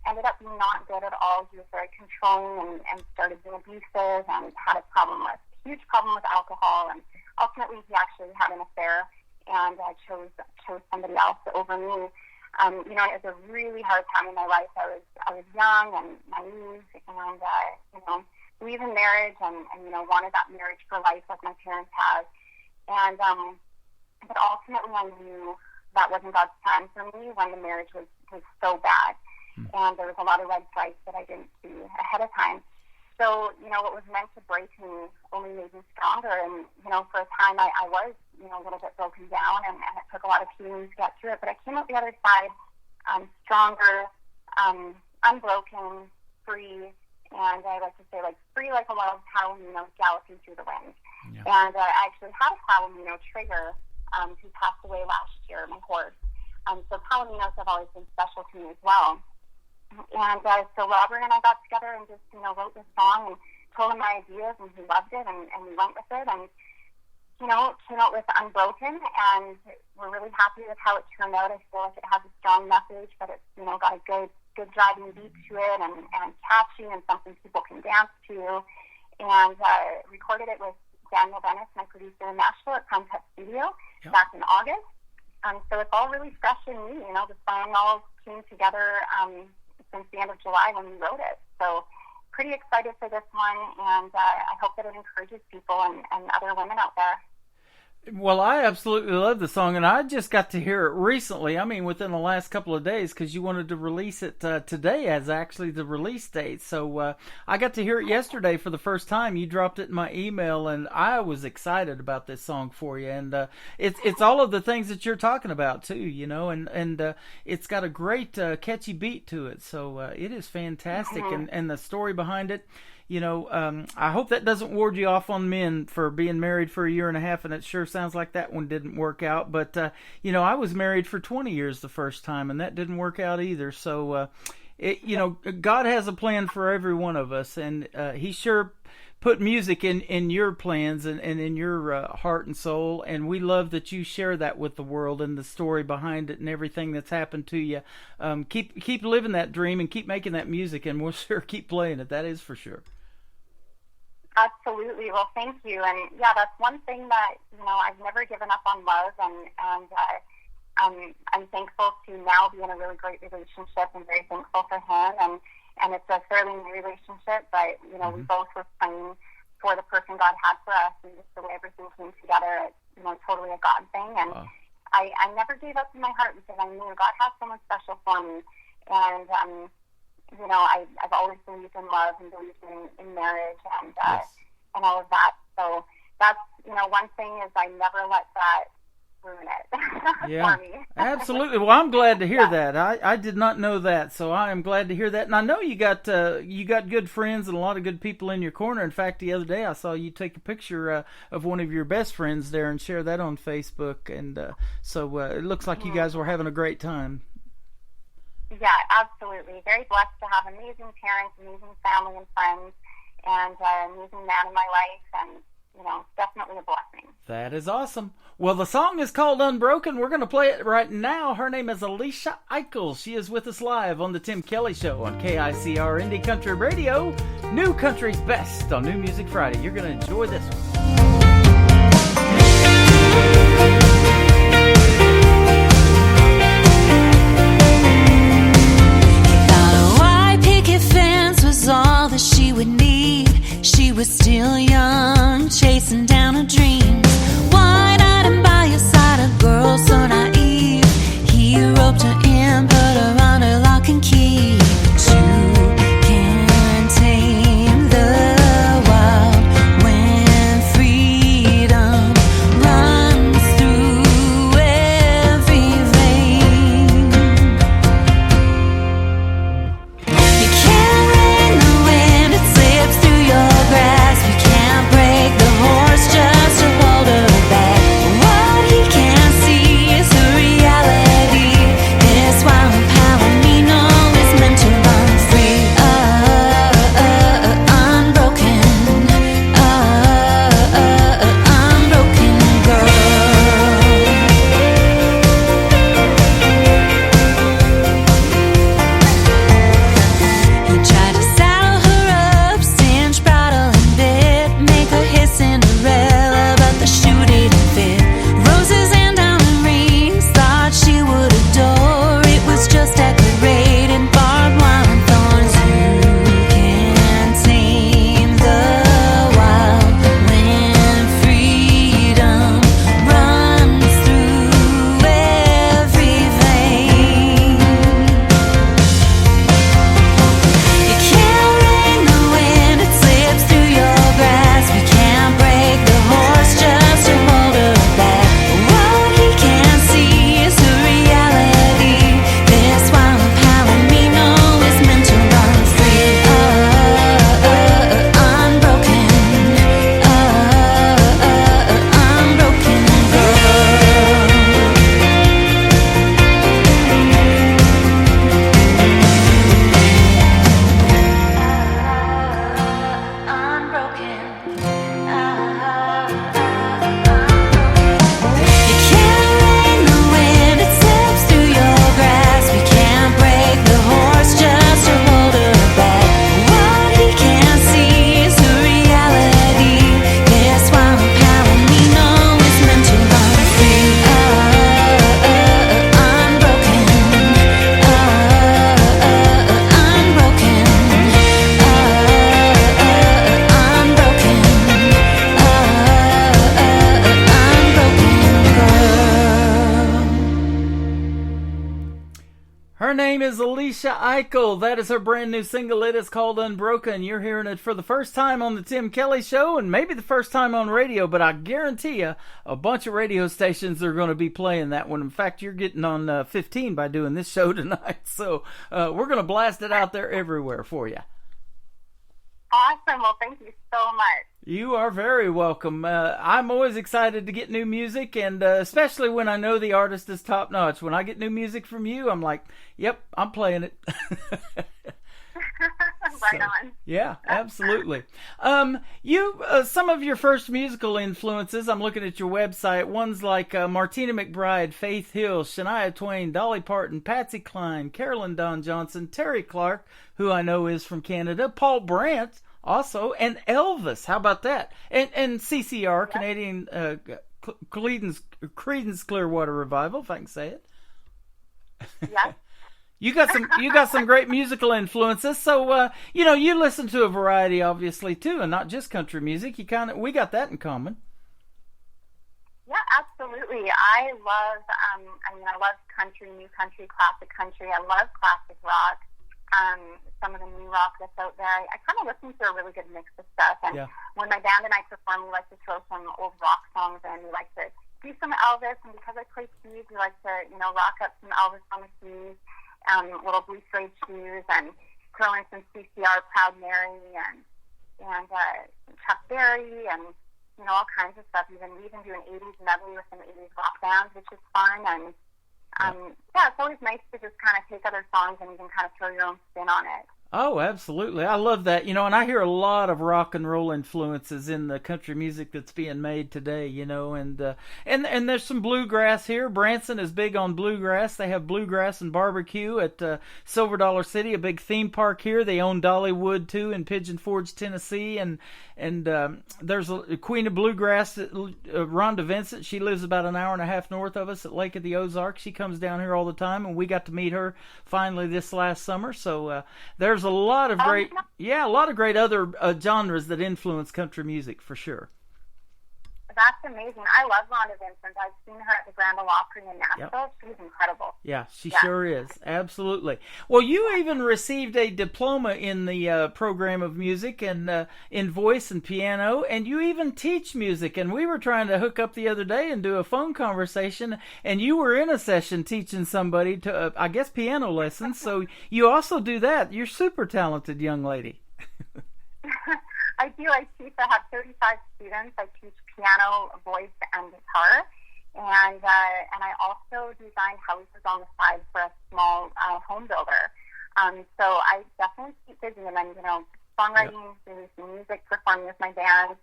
ended up being not good at all. He was very controlling and started being abusive, and had a huge problem with alcohol, and ultimately he actually had an affair and chose somebody else over me. It was a really hard time in my life. I was young and naive, and believe in marriage and wanted that marriage for life like my parents had. And but ultimately I knew that wasn't God's plan for me when the marriage was so bad. And there was a lot of red flags that I didn't see ahead of time. So, what was meant to break me only made me stronger. And, for a time I was, a little bit broken down, and it took a lot of healing to get through it. But I came out the other side stronger, unbroken, free, and I like to say, free like a wild Palomino galloping through the wind. Yeah. And I actually had a Palomino trigger who passed away last year, my horse. So Palominos have always been special to me as well. And so Robert and I got together and just, wrote this song and told him my ideas, and he loved it, and we went with it, and, came out with Unbroken, and we're really happy with how it turned out. I feel like it has a strong message, but it's, got a good driving beat to it, and catchy, and something people can dance to, and recorded it with Daniel Dennis, my producer in Nashville at Crown Cut Studio, back in August. So it's all really fresh in me, the song all came together since the end of July when we wrote it. So pretty excited for this one, and I hope that it encourages people and other women out there. Well, I absolutely love the song, and I just got to hear it recently. I mean, within the last couple of days, because you wanted to release it today as actually the release date. So I got to hear it yesterday for the first time. You dropped it in my email, and I was excited about this song for you. And it's all of the things that you're talking about too, and it's got a great catchy beat to it. So it is fantastic, and the story behind it. I hope that doesn't ward you off on men for being married for 1.5 years, and it sure sounds like that one didn't work out. But, I was married for 20 years the first time, and that didn't work out either. So, God has a plan for every one of us, and He sure put music in your plans and in your heart and soul, and we love that you share that with the world and the story behind it and everything that's happened to you. Keep living that dream and keep making that music, and we'll sure keep playing it. That is for sure. Absolutely. Well, thank you. And yeah, that's one thing that, I've never given up on love, and I'm thankful to now be in a really great relationship, and very thankful for him. And it's a fairly new relationship, but, we both were praying for the person God had for us, and just the way everything came together, it's, totally a God thing. And I never gave up in my heart, because I knew God has someone special for me. And, I've always believed in love and believed in marriage and all of that. So that's, one thing is I never let that ruin it for me. Absolutely. Well, I'm glad to hear that. I did not know that, so I am glad to hear that. And I know you got good friends and a lot of good people in your corner. In fact, the other day I saw you take a picture of one of your best friends there and share that on Facebook. And so it looks like you guys were having a great time. Yeah, absolutely. Very blessed to have amazing parents, amazing family and friends, and an amazing man in my life, and, definitely a blessing. That is awesome. Well, the song is called Unbroken. We're going to play it right now. Her name is Alicia Eichel. She is with us live on the Tim Kelly Show on KICR Indie Country Radio. New Country's Best on New Music Friday. You're going to enjoy this one. All that she would need. She was still young, chasing down her dreams. Wide-eyed and by your side, a girl so naive. He roped her in, put her under lock and key. Two can tame the wild when freedom runs through every vein. You can't rein the wind, it slips through your grasp. You can't break the horse just to hold her back. What he can't see is the reality. This wild Palomino is meant to run free. Unbroken, unbroken girl. He tried to saddle her up, cinch bridle and bit, make her his Cinderella, but the shoe didn't fit. Roses and diamond rings, thought she would adore. It was just decorated, barbed wire and thorns. You can tame the wild when freedom runs through every vein. You can't rein the wind, it slips through your grasp. You can't break the horse just to hold her back. What he can't see is the reality. This wild Palomino is meant to run free. Unbroken, unbroken girl. Unbroken. You can't rein the wind, it slips through your grasp. You can't break the horse just to hold her back. What he can't see is the reality. This wild Palomino is meant to run free. Unbroken, unbroken, unbroken, unbroken girl. Her name is Alicia Eichel. That is her brand new single. It is called Unbroken. You're hearing it for the first time on the Tim Kelly Show and maybe the first time on radio, but I guarantee you a bunch of radio stations are going to be playing that one. In fact, you're getting on 15 by doing this show tonight. So we're going to blast it out there everywhere for you. Awesome. Well, thank you so much. You are very welcome. I'm always excited to get new music, and especially when I know the artist is top notch. When I get new music from you, I'm like, yep, I'm playing it. Right on. Yeah, absolutely. Some of your first musical influences, I'm looking at your website, ones like Martina McBride, Faith Hill, Shania Twain, Dolly Parton, Patsy Cline, Carolyn Dawn Johnson, Terry Clark, who I know is from Canada, Paul Brandt also, and Elvis. How about that? And CCR, Canadian Creedence Clearwater Revival, if I can say it. Yeah. You got some great musical influences. So you listen to a variety, obviously, too, and not just country music. We got that in common. Yeah, absolutely. I love country, new country, classic country. I love classic rock. Some of the new rock that's out there. I kind of listen to a really good mix of stuff. And when my band and I perform, we like to throw some old rock songs in. We like to do some Elvis, and because I play keys, we like to rock up some Elvis on the keys. Little blue suede shoes, and throw in some CCR, Proud Mary, and Chuck Berry, and all kinds of stuff. We even do an 80s medley with some 80s rock bands, which is fun. And Yeah, it's always nice to just kind of take other songs and you can kind of throw your own spin on it. Oh, absolutely. I love that. And I hear a lot of rock and roll influences in the country music that's being made today, and there's some bluegrass here. Branson is big on bluegrass. They have bluegrass and barbecue at Silver Dollar City, a big theme park here. They own Dollywood too in Pigeon Forge, Tennessee, and there's a Queen of Bluegrass, Rhonda Vincent. She lives about an hour and a half north of us at Lake of the Ozarks. She comes down here all the time, and we got to meet her finally this last summer. So there's a lot of great other genres that influence country music for sure. That's amazing. I love Rhonda Vincent. I've seen her at the Grand Ole Opry in Nashville. Yep. She's incredible. Yeah, she sure is. Absolutely. Well, you even received a diploma in the program of music and in voice and piano, and you even teach music. And we were trying to hook up the other day and do a phone conversation, and you were in a session teaching somebody to, I guess, piano lessons. So you also do that. You're super talented, young lady. I do. I teach. I have 35 students. I teach piano, voice, and guitar. And I also design houses on the side for a small home builder. So I definitely keep busy. And then, songwriting, doing some music, performing with my band.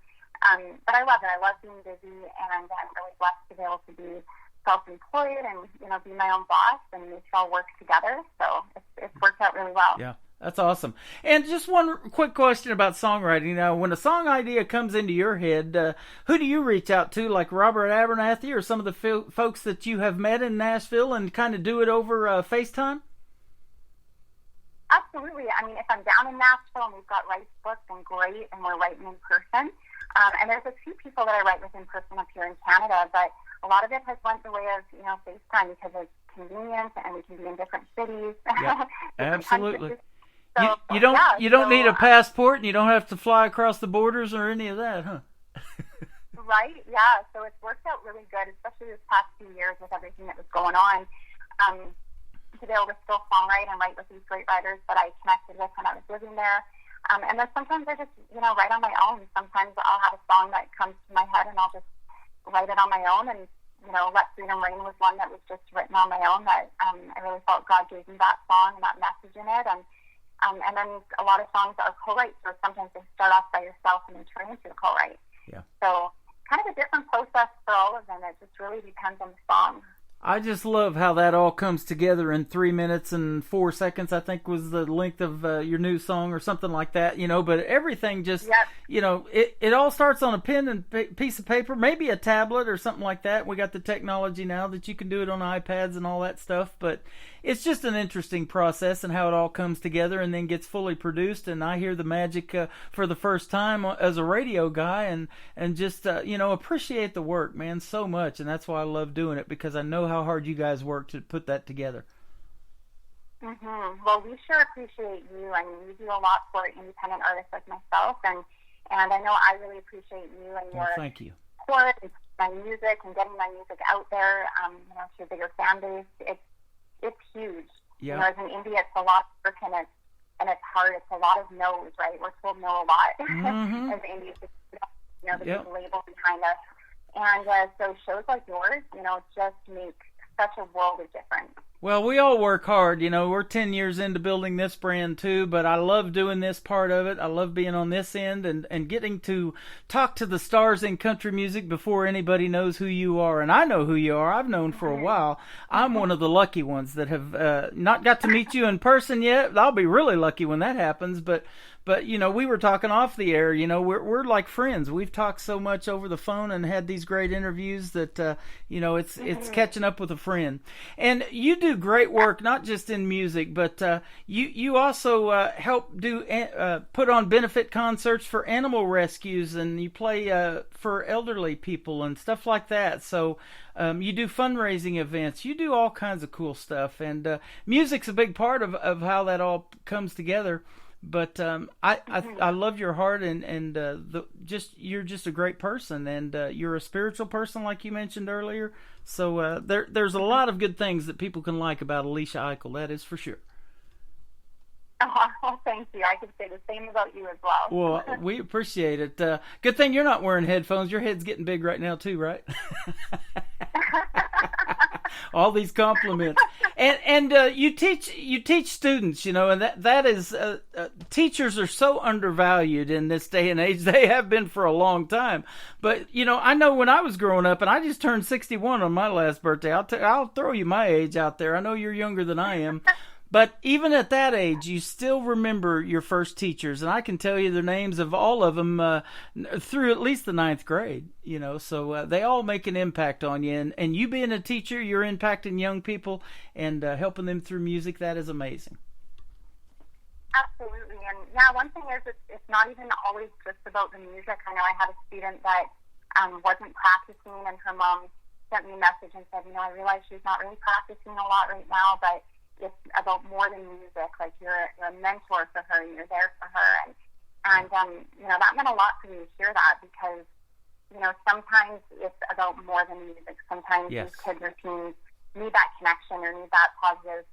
But I love it. I love being busy, and I'm really blessed to be able to be self-employed and, be my own boss and make it all work together. So it's worked out really well. Yeah. That's awesome. And just one quick question about songwriting. Now, when a song idea comes into your head, who do you reach out to, like Robert Abernathy or some of the folks that you have met in Nashville, and kind of do it over FaceTime? Absolutely. I mean, if I'm down in Nashville and we've got rights booked, then great, and we're writing in person. And there's a few people that I write with in person up here in Canada, but a lot of it has went the way of, FaceTime because it's convenient and we can be in different cities. Yeah, absolutely. So, you don't need a passport, and you don't have to fly across the borders or any of that, huh? Right, yeah. So it's worked out really good, especially this past few years with everything that was going on. To be able to still songwrite and write with these great writers that I connected with when I was living there. And then sometimes I just, write on my own. Sometimes I'll have a song that comes to my head and I'll just write it on my own. And, Let Freedom Ring was one that was just written on my own that I really felt God gave me that song and that message in it. And then a lot of songs are co-writes, or sometimes they start off by yourself and then turn into a co-write. Yeah. So kind of a different process for all of them. It just really depends on the song. I just love how that all comes together in 3 minutes and 4 seconds, I think was the length of your new song or something like that, but everything just, it all starts on a pen and piece of paper, maybe a tablet or something like that. We got the technology now that you can do it on iPads and all that stuff, but it's just an interesting process and how it all comes together and then gets fully produced. And I hear the magic for the first time as a radio guy and just, appreciate the work, man, so much. And that's why I love doing it, because I know how hard you guys work to put that together. Mm-hmm. Well, we sure appreciate you. I mean, you do a lot for independent artists like myself, and I know I really appreciate you and your thank you. support and my music and getting my music out there, to a bigger fan base. It's huge. Yeah. As an indie, it's a lot of work, and it's hard. It's a lot of no's, right? We're told no a lot mm-hmm. as indies. The big label behind us, and so shows like yours, just make such a world of difference. Well, we all work hard. We're 10 years into building this brand too, but I love doing this part of it. I love being on this end and getting to talk to the stars in country music before anybody knows who you are. And I know who you are. I've known for a while. I'm one of the lucky ones that have not got to meet you in person yet. I'll be really lucky when that happens, but we were talking off the air, we're like friends. We've talked so much over the phone and had these great interviews that, it's catching up with a friend. And you do great work, not just in music, but you also help put on benefit concerts for animal rescues, and you play for elderly people and stuff like that. So you do fundraising events. You do all kinds of cool stuff, and music's a big part of how that all comes together. But I love your heart, and you're just a great person, and you're a spiritual person, like you mentioned earlier. So there's a lot of good things that people can like about Alicia Eichel. That is for sure. Oh, thank you. I could say the same about you as well. Well, we appreciate it. Good thing you're not wearing headphones. Your head's getting big right now too, right? All these compliments, and you teach students, you know, and that is teachers are so undervalued in this day and age. They have been for a long time, but you know, I know when I was growing up, and I just turned 61 on my last birthday. I'll throw you my age out there. I know you're younger than I am. But even at that age, you still remember your first teachers, and I can tell you the names of all of them through at least the 9th grade. You know, so they all make an impact on you. And you being a teacher, you're impacting young people and helping them through music. That is amazing. Absolutely, and yeah, one thing is it's not even always just about the music. I know I had a student that wasn't practicing, and her mom sent me a message and said, you know, I realize she's not really practicing a lot right now, but it's about more than music. Like you're a mentor for her, and you're there for her, and you know, that meant a lot to me to hear that, because you know, sometimes it's about more than music. Sometimes these kids or teens need that connection or need that positive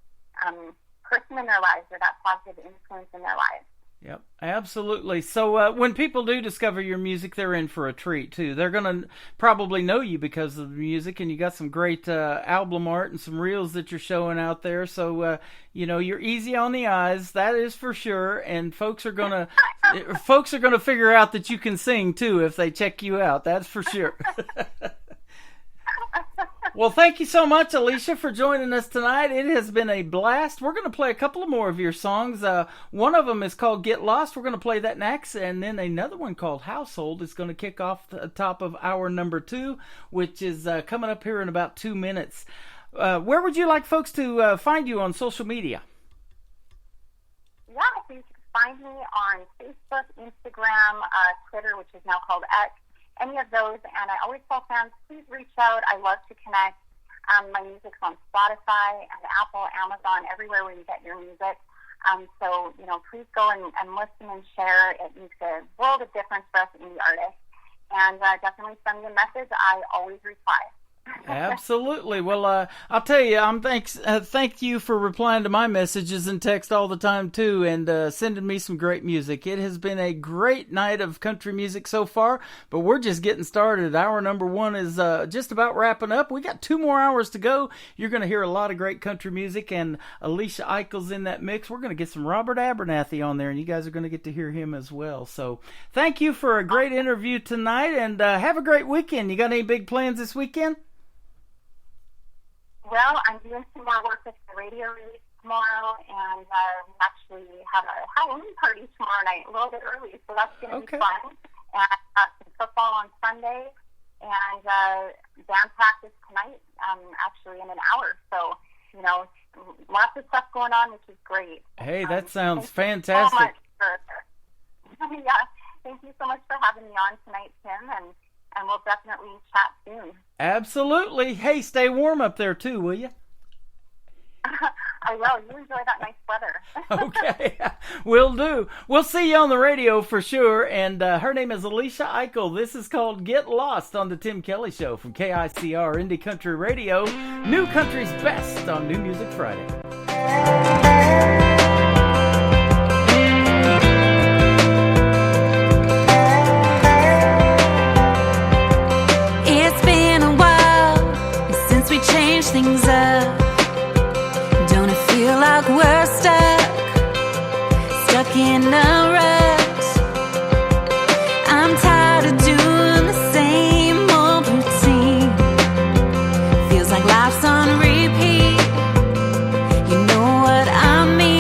person in their lives, or that positive influence in their lives. Yep, absolutely. So when people do discover your music, they're in for a treat, too. They're going to probably know you because of the music, and you got some great album art and some reels that you're showing out there. So, you know, you're easy on the eyes, that is for sure, and folks are going to figure out that you can sing, too, if they check you out. That's for sure. Well, thank you so much, Alicia, for joining us tonight. It has been a blast. We're going to play a couple of more of your songs. One of them is called Get Lost. We're going to play that next. And then another one called Household is going to kick off the top of hour number 2, which is coming up here in about 2 minutes. Where would you like folks to find you on social media? Yeah, so you can find me on Facebook, Instagram, Twitter, which is now called X. Any of those, and I always tell fans, please reach out. I love to connect. My music's on Spotify and Apple, Amazon, everywhere where you get your music. So, you know, please go and listen and share. It makes a world of difference for us indie artists. And definitely send me a message. I always reply. Absolutely. Well, I'll tell you, thank you for replying to my messages and text all the time too, and sending me some great music. It has been a great night of country music so far, but we're just getting started. Hour number 1 is just about wrapping up. We got 2 more hours to go. You're going to hear a lot of great country music, and Alicia Eichel's in that mix. We're going to get some Robert Abernathy on there, and you guys are going to get to hear him as well. So thank you for a great interview tonight, and have a great weekend. You got any big plans this weekend? Well, I'm doing some more work with the radio release tomorrow, and we actually have a Halloween party tomorrow night, a little bit early, so that's going to be fun. And some football on Sunday, and band practice tonight, actually in an hour. So, you know, lots of stuff going on, which is great. Hey, that sounds fantastic. Yeah, thank you so much for having me on tonight, Tim, and we'll definitely chat soon. Absolutely. Hey, stay warm up there too, will you? I will. You enjoy that nice weather. Okay, will do. We'll see you on the radio for sure. And her name is Alicia Eichel. This is called Get Lost on the Tim Kelly Show from KICR Indie Country Radio. New Country's best on New Music Friday. Things up. Don't it feel like we're stuck in a rut? I'm tired of doing the same old routine. Feels like life's on repeat. You know what I mean?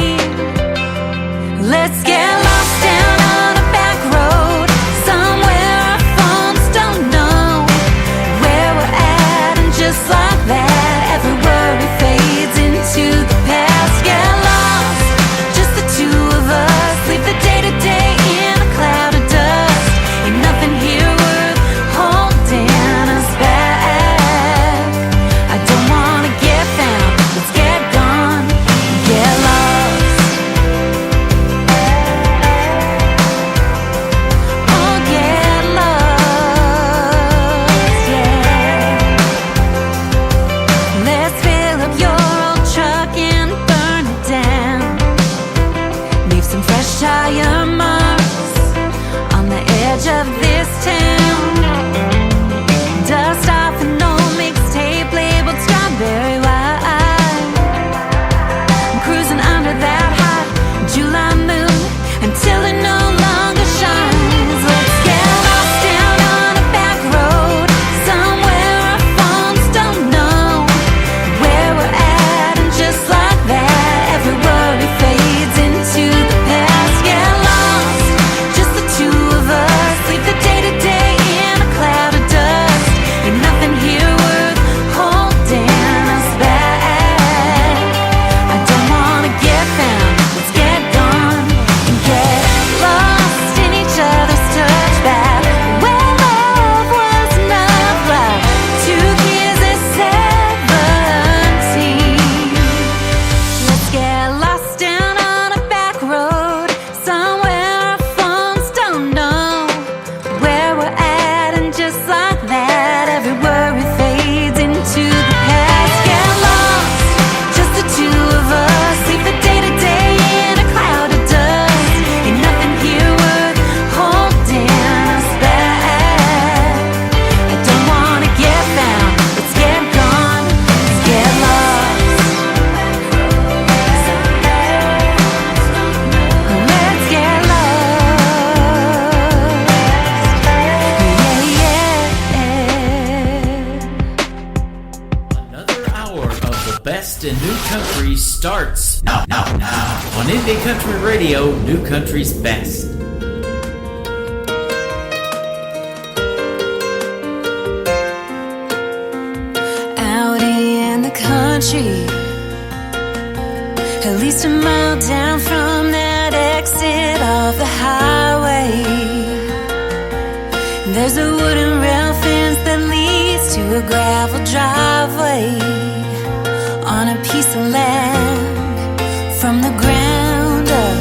New Country starts now on Indie Country Radio, New Country's best. Out in the country, at least a mile down from that exit off the highway, there's a wooden rail fence that leads to a gravel driveway on a piece of land from the ground up.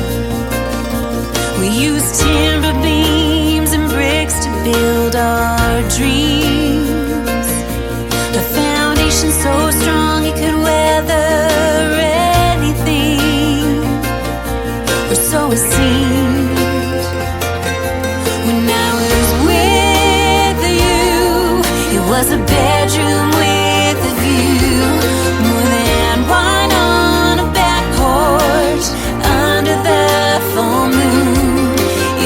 We use timber beams and bricks to build our dreams, a foundation so strong it could weather anything, or so it seemed. When I was with you, it was a bedroom with a view, more than wine on a back porch under the full moon.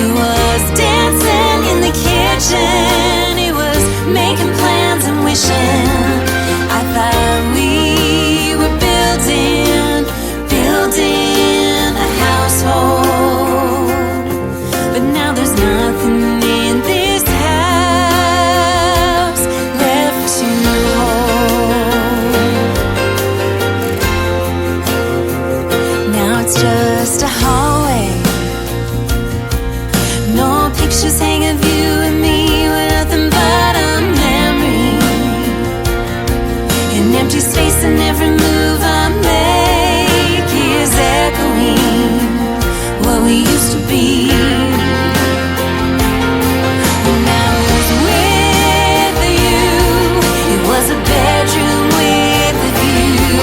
It was dancing in the kitchen, it was making plans and wishing. I thought we were building a household, but now there's nothing in this house left to hold. Now it's just a hallway, no pictures hang of you and me, with nothing but a memory, an empty space, and every move I make is echoing what we used to be. When I was with you, it was a bedroom with a view,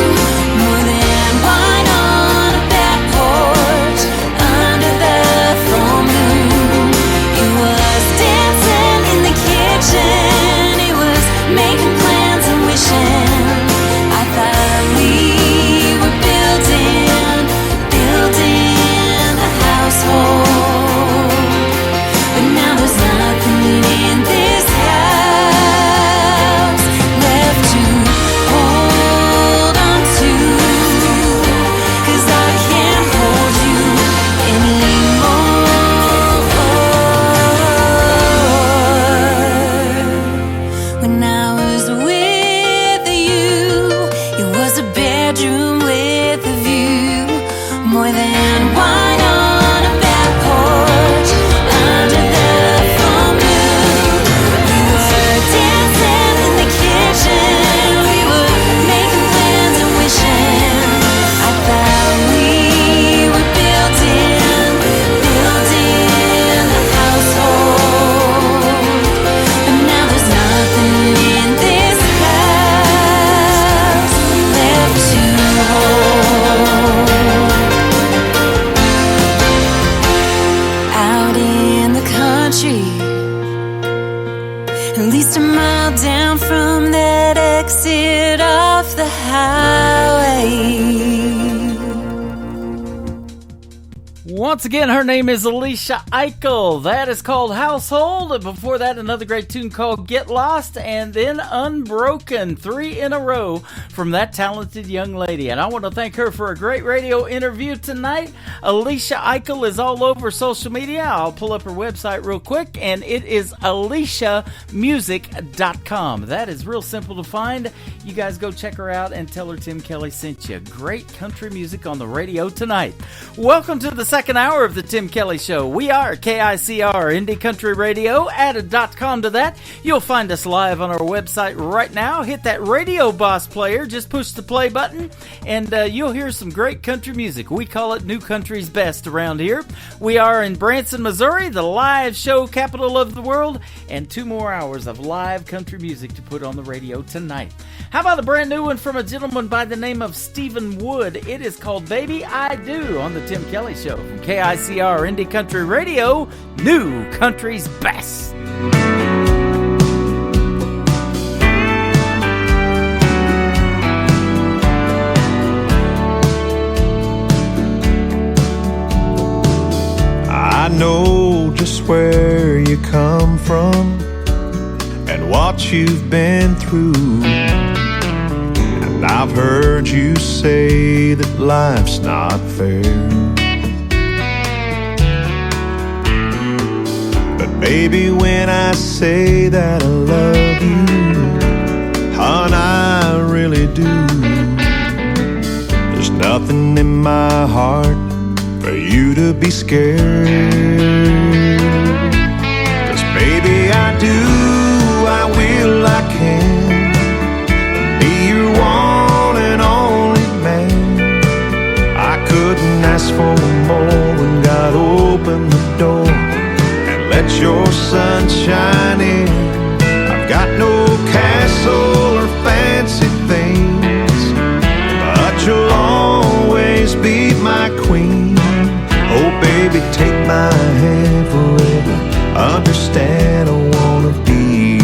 more than wine on a back porch under the full moon. It was dancing in the kitchen, it was making plans and wishing. I thought we were building a household, but now there's nothing in this house left to hold on to, 'cause I can't hold you anymore. When I was with you, it was a bedroom with a view, more than wine on a back porch under the full moon. We were dancing in the kitchen, we were making plans and wishing. I thought we were building a household, but now there's nothing in this house left to hold. Out in the country, at least a mile down from that exit off the highway. Once again, her name is Alicia Eichel. That is called Household. And before that, another great tune called Get Lost, and then Unbroken. 3 in a row from that talented young lady. And I want to thank her for a great radio interview tonight. Alicia Eichel is all over social media. I'll pull up her website real quick, and it is aliciamusic.com. That is real simple to find. You guys go check her out and tell her Tim Kelly sent you. Great country music on the radio tonight. Welcome to the second hour of the Tim Kelly Show. We are KICR Indie Country Radio. Add a .com to that. You'll find us live on our website right now. Hit that Radio Boss player. Just push the play button, and you'll hear some great country music. We call it New Country's Best around here. We are in Branson, Missouri, the live show capital of the world, and 2 more hours of live country music to put on the radio tonight. How about a brand new one from a gentleman by the name of Stephen Wood? It is called Baby I Do on the Tim Kelly Show from KICR Indie Country Radio, New Country's Best. I know just where you come from and what you've been through. And I've heard you say that life's not fair. But baby, when I say that I love you, hon, I really do. There's nothing in my heart for you to be scared. 'Cause baby, I do, I will, I can be your one and only man. I couldn't ask for more when God opened the door and let your sunshine in. I've got no castle or fancy things, but you'll always be my queen. Oh baby, take my hand forever. Understand I wanna be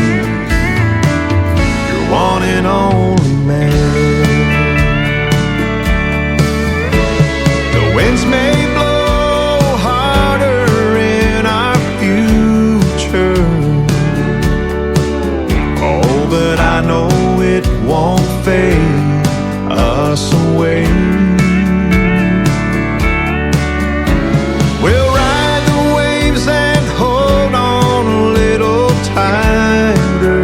your one and only man. The winds may blow harder in our future, oh, but I know it won't fade us away. We'll ride the waves and hold on a little tighter,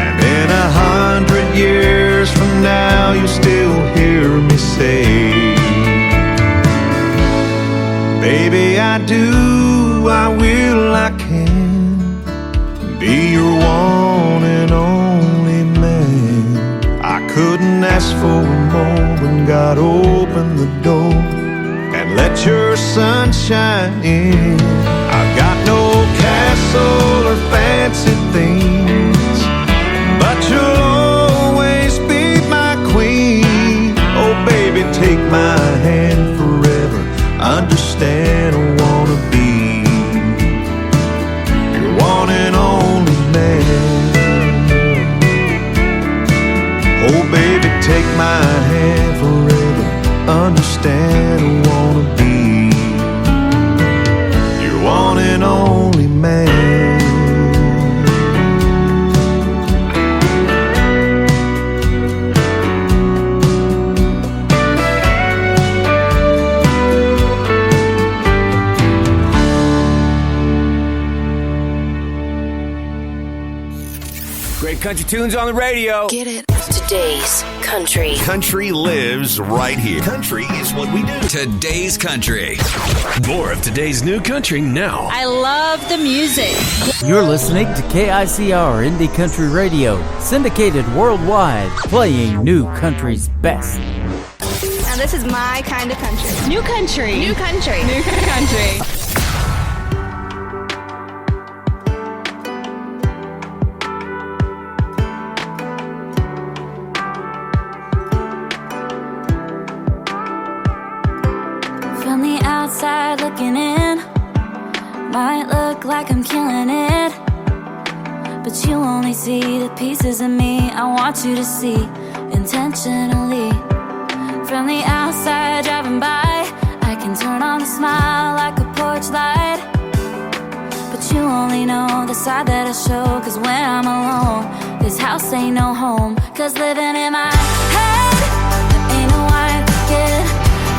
and in 100 years from now you'll still hear me say, baby, I do, I will, I can be your one and only man. I couldn't ask for more when God opened the door and let your sunshine in. I've got no castle or fancy things, but you'll always be my queen. Oh baby, take my hand forever. Understand I wanna be your one and only man. Oh baby, take my hand forever. Understand I wanna be your one and only man. Great country tunes on the radio. Get it? Today's country. Country lives right here. Country is what we do. Today's country. More of today's new country now. I love the music. You're listening to KICR Indie Country Radio, syndicated worldwide, playing new country's best. Now this is my kind of country. New country. New country. New country. From the outside looking in, might look like I'm killing it, but you only see the pieces of me I want you to see intentionally. From the outside driving by, I can turn on the smile like a porch light, but you only know the side that I show. 'Cause when I'm alone, this house ain't no home. 'Cause living in my head, there ain't no way I could get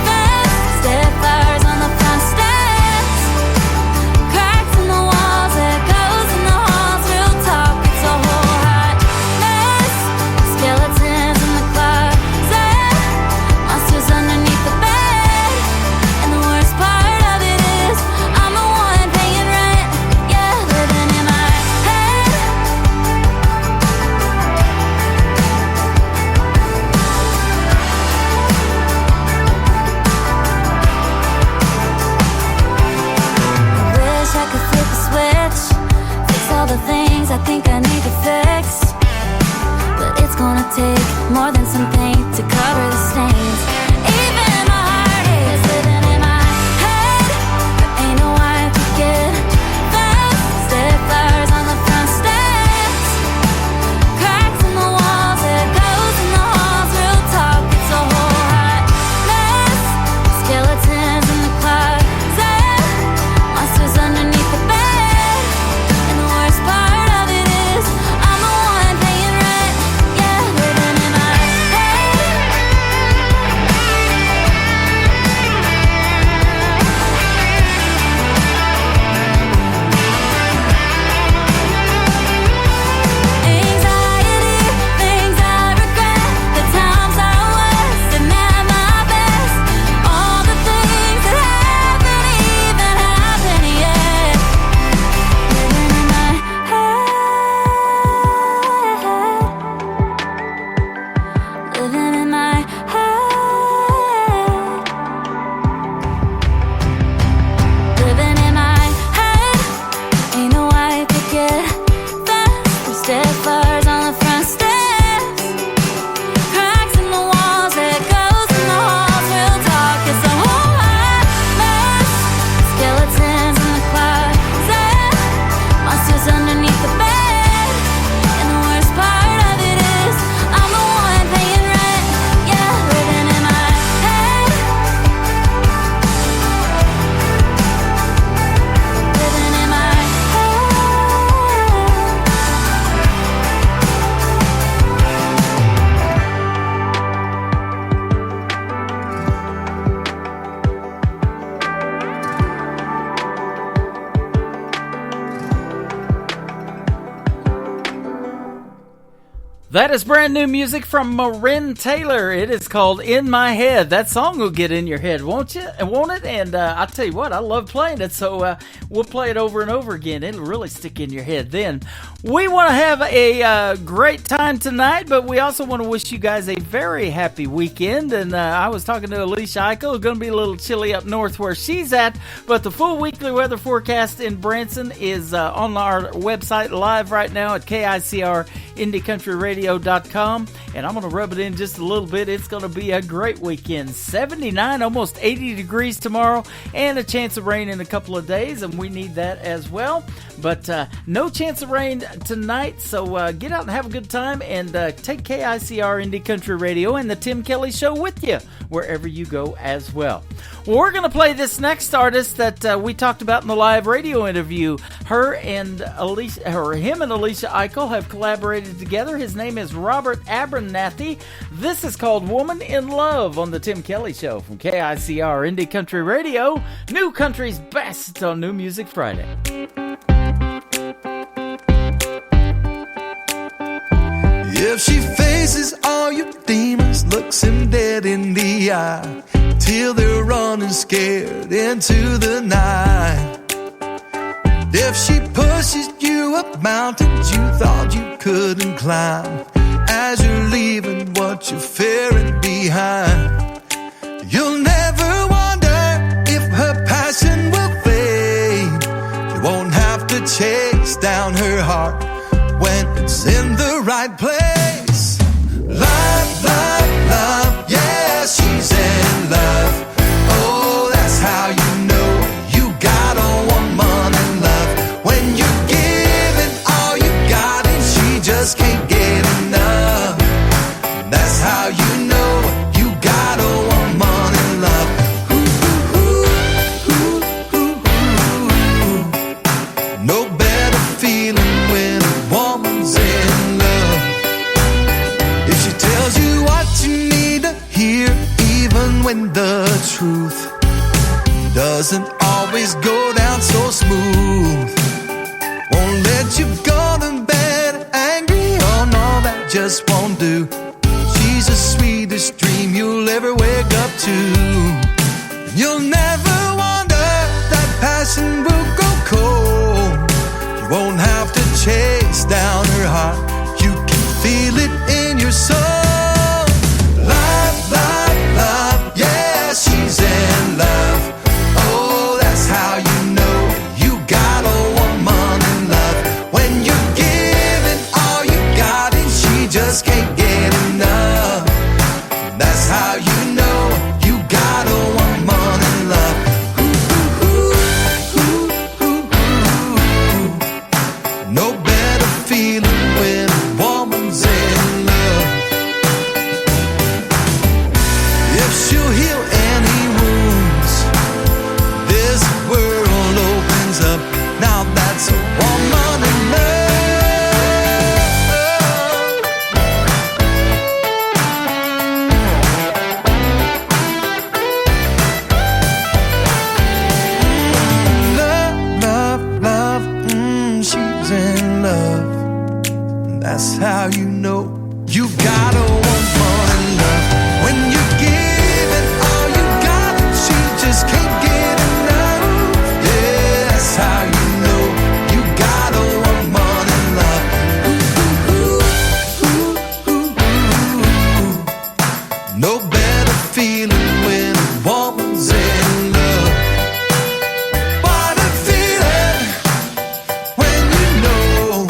fast. Step fires on the front steps, cracks in the walls, echoes in the halls. Real talk, it's a whole hot mess. Skeletons in the closet, monsters underneath the bed. And the worst part of it is, I'm the one paying rent. Yeah, living in my head. That is brand new music from Marin Taylor. It is called In My Head. That song will get in your head, won't you? Won't it? And I tell you what, I love playing it, so we'll play it over and over again. It'll really stick in your head then. We want to have a great time tonight, but we also want to wish you guys a very happy weekend. And I was talking to Alicia Eichel. It's going to be a little chilly up north where she's at, but the full weekly weather forecast in Branson is on our website live right now at KICR.IndieCountryRadio.com, and I'm going to rub it in just a little bit. It's going to be a great weekend. 79, almost 80 degrees tomorrow, and a chance of rain in a couple of days, and we need that as well. But no chance of rain tonight, so get out and have a good time, and take KICR Indie Country Radio and the Tim Kelly Show with you wherever you go as well. Well, we're going to play this next artist that we talked about in the live radio interview. Him and Alicia Eichel have collaborated together. His name is Robert Abernathy. This is called Woman in Love on the Tim Kelly Show from KICR Indie Country Radio, New Country's best on New Music Friday. If she faces all your demons, looks him dead in the eye, till they're running scared into the night. If she pushes you up mountains you thought you couldn't climb, as you're leaving what you're fearing behind, you'll never wonder if her passion will fade. You won't have to chase down her heart when it's in the right place. Love, love, love, yeah, she's in love. Oh, that's how you know you got a woman in love. When you're giving all you got and she just can't get enough. That's how you know you got a woman in love. No better feeling when a woman's in love. If she tells you what you need to hear, even when the truth doesn't always go down so smooth, won't let you go to bed angry, oh no, that just won't do. She's the sweetest dream you'll ever wake up to. You'll never wonder that passion will go cold. You won't have to chase down her heart, you can feel it in your soul. Love, love, love, yeah, she's in love. Oh, that's how you know you got a woman in love. When you're giving all you got and she just can't get enough. That's how you know you got a woman in love. No better feeling when a woman's in love. If she'll heal any wounds, this world opens up. Now that's a woman in love. Love, love, love, she's in love. That's how you know you got a woman in love. When you're giving all you got, she just can't get enough. Yeah, that's how you know you got a woman in love. No better feeling when a woman's in love. What a feeling when you know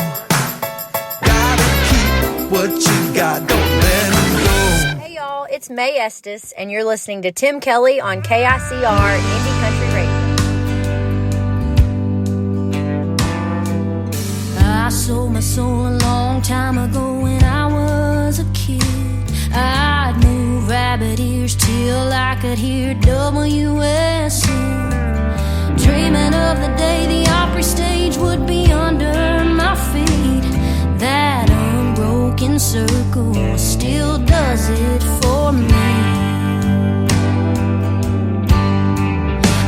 gotta keep what you got, don't let it go. Hey y'all, it's May Estes, and you're listening to Tim Kelly on KICR Indie Country Radio. I sold my soul a long time ago when I was a kid. I'd move rabbit ears till I could hear WSN. Dreaming of the day the Opry stage would be under my feet. That unbroken circle still does it for me.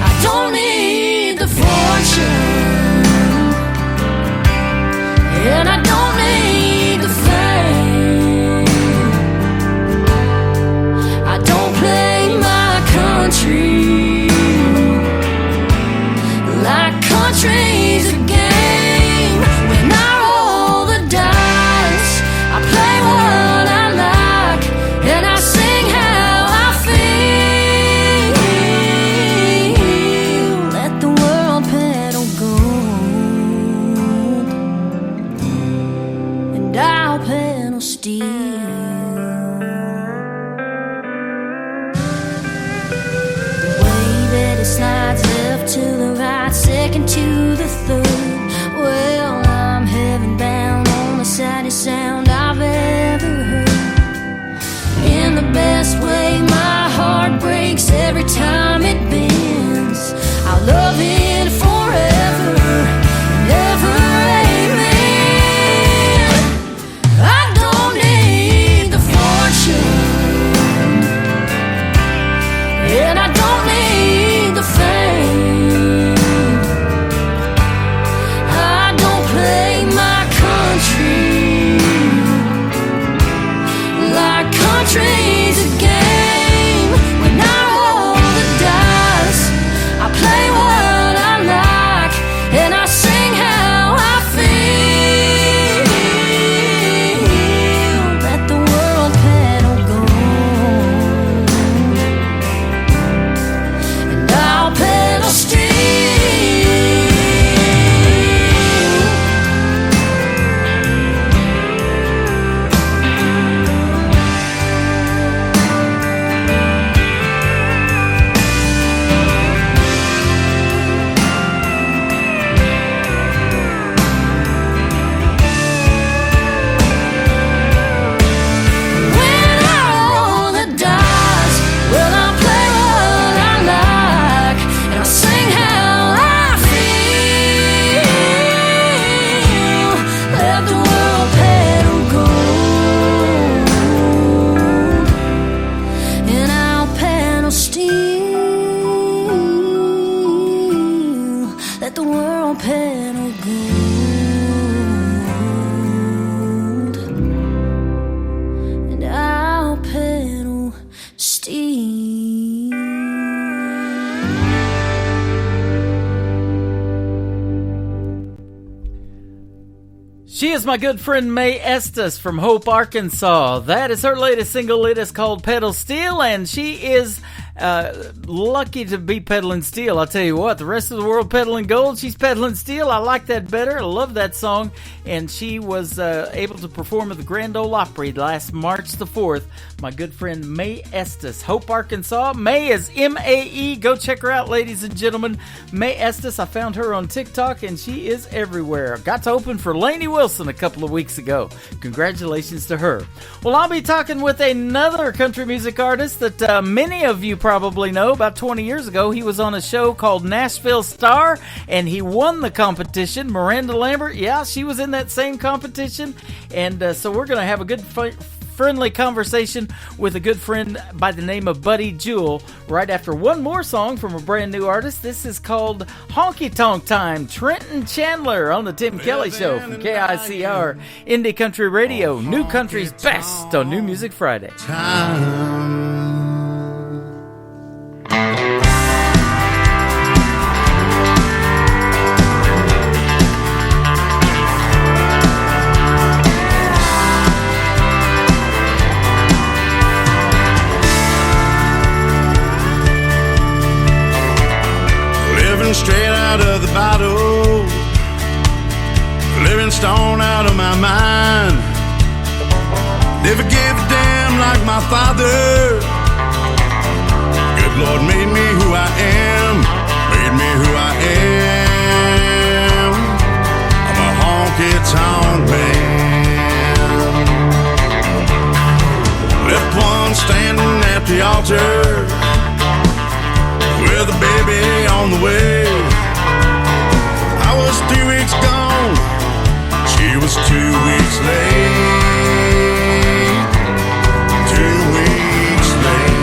I don't need the fortune, and I don't need the fame. third. Well, I'm heaven bound on the saddest sound I've ever heard. In the best way, my heart breaks every time it bends. I'll love it forever, never, amen. I don't need the fortune, and I don't need the fame. I don't play my country like country's a game. When I roll the dice, I play what I like, and I sing how I feel. Let the world pedal go, and I'll pedal steel. When I roll the dice, well, I'll play what I like, and I'll sing how I feel. Let the world pedal gold, and I'll pedal steel. Let the world pedal gold, and I'll pedal steel. She is my good friend Mae Estes from Hope, Arkansas. That is her latest single. It is called Pedal Steel, and she is lucky to be pedaling steel. I'll tell you what, the rest of the world pedaling gold, she's pedaling steel. I like that better. I love that song. And she was able to perform at the Grand Ole Opry last March the 4th. My good friend Mae Estes, Hope, Arkansas. Mae is M-A-E. Go check her out, ladies and gentlemen. Mae Estes, I found her on TikTok, and she is everywhere. Got to open for Lainey Wilson a couple of weeks ago. Congratulations to her. Well, I'll be talking with another country music artist that many of you probably know. About 20 years ago, he was on a show called Nashville Star, and he won the competition. Miranda Lambert, yeah, she was in that same competition. And so we're going to have a good friendly conversation with a good friend by the name of Buddy Jewell right after one more song from a brand new artist. This is called Honky Tonk Time. Trenton Chandler on the Tim Kelly Show from KICR Indie Country Radio. New Country's best on New Music Friday. Straight out of the bottle, living stone out of my mind. Never gave a damn like my father. Good Lord made me who I am, made me who I am. I'm a honky tonk man. Left one standing at the altar with a baby on the way. I was 3 weeks gone, she was 2 weeks late. 2 weeks late.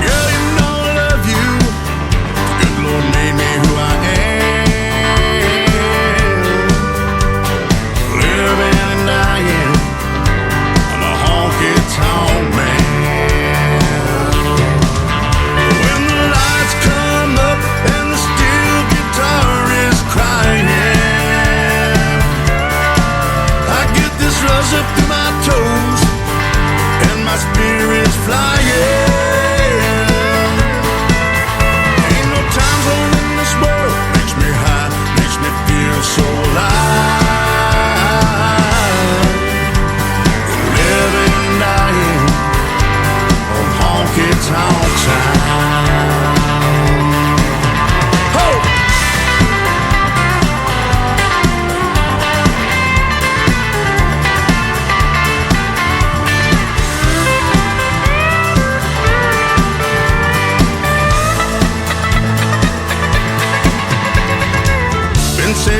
Girl, you know I love you. The good Lord made me who I am. Living and dying, I'm a honky tonk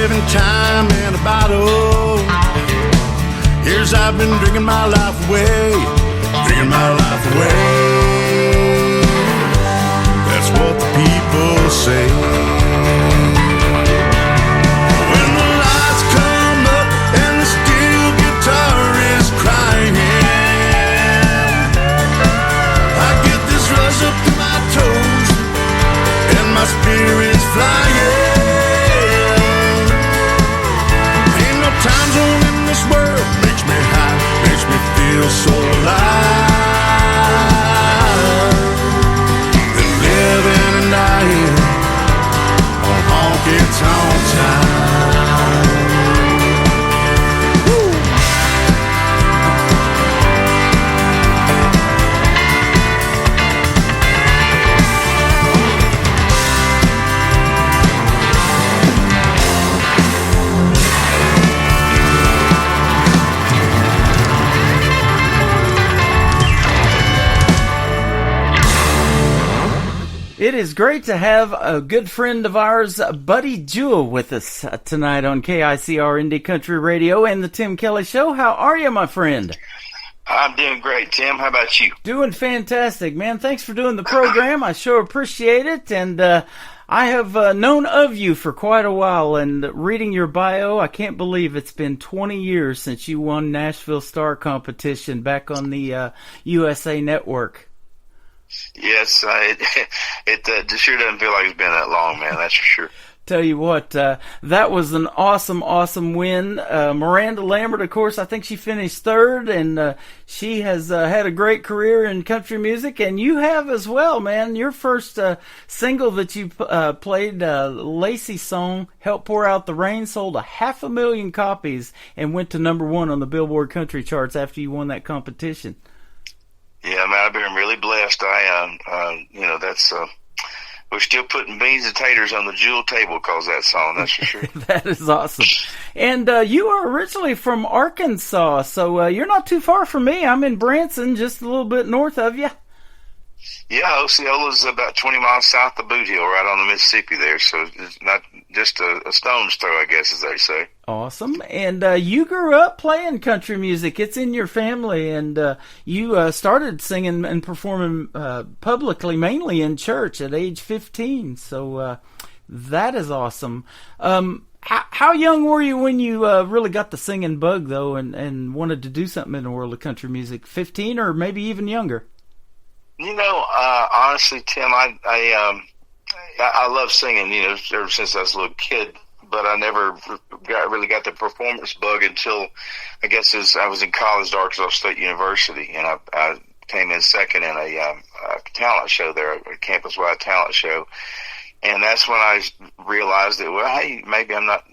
living time in a bottle. Years I've been drinking my life away, drinking my life away. That's what the people say. When the lights come up and the steel guitar is crying, I get this rush up to my toes and my spirit's flying. Ain't no time zone in this world makes me high, makes me feel so alive. And living and dying on honky tonk time. Woo! It is great to have a good friend of ours, Buddy Jewell, with us tonight on KICR Indie Country Radio and the Tim Kelly Show. How are you, my friend? I'm doing great, Tim. How about you? Doing fantastic, man. Thanks for doing the program. I sure appreciate it. And I have known of you for quite a while, and reading your bio, I can't believe it's been 20 years since you won Nashville Star Competition back on the USA Network. Yes, it sure doesn't feel like it's been that long, man. That's for sure. Tell you what, that was an awesome win. Miranda Lambert, of course, I think she finished third, and she has had a great career in country music, and you have as well, man. Your first single that you played, Lacey's song, Help Pour Out the Rain, sold 500,000 copies and went to #1 on the Billboard Country charts after you won that competition. Yeah, man, I've been really blessed. That's we're still putting beans and taters on the jewel table because that song, that's for sure. That is awesome. And you are originally from Arkansas, so you're not too far from me. I'm in Branson, just a little bit north of you. Yeah, Osceola's about 20 miles south of Boot Hill, right on the Mississippi there, so it's not just a stone's throw, I guess, as they say. Awesome. And you grew up playing country music. It's in your family, and you started singing and performing publicly, mainly in church, at age 15, so that is awesome. How young were you when you really got the singing bug, though, and wanted to do something in the world of country music? 15 or maybe even younger? You know, honestly, Tim, I love singing, ever since I was a little kid, but I never really got the performance bug until, I guess, as I was in college at Arkansas State University, and I came in second in a talent show there, a campus-wide talent show, and that's when I realized that, well, hey, maybe I'm not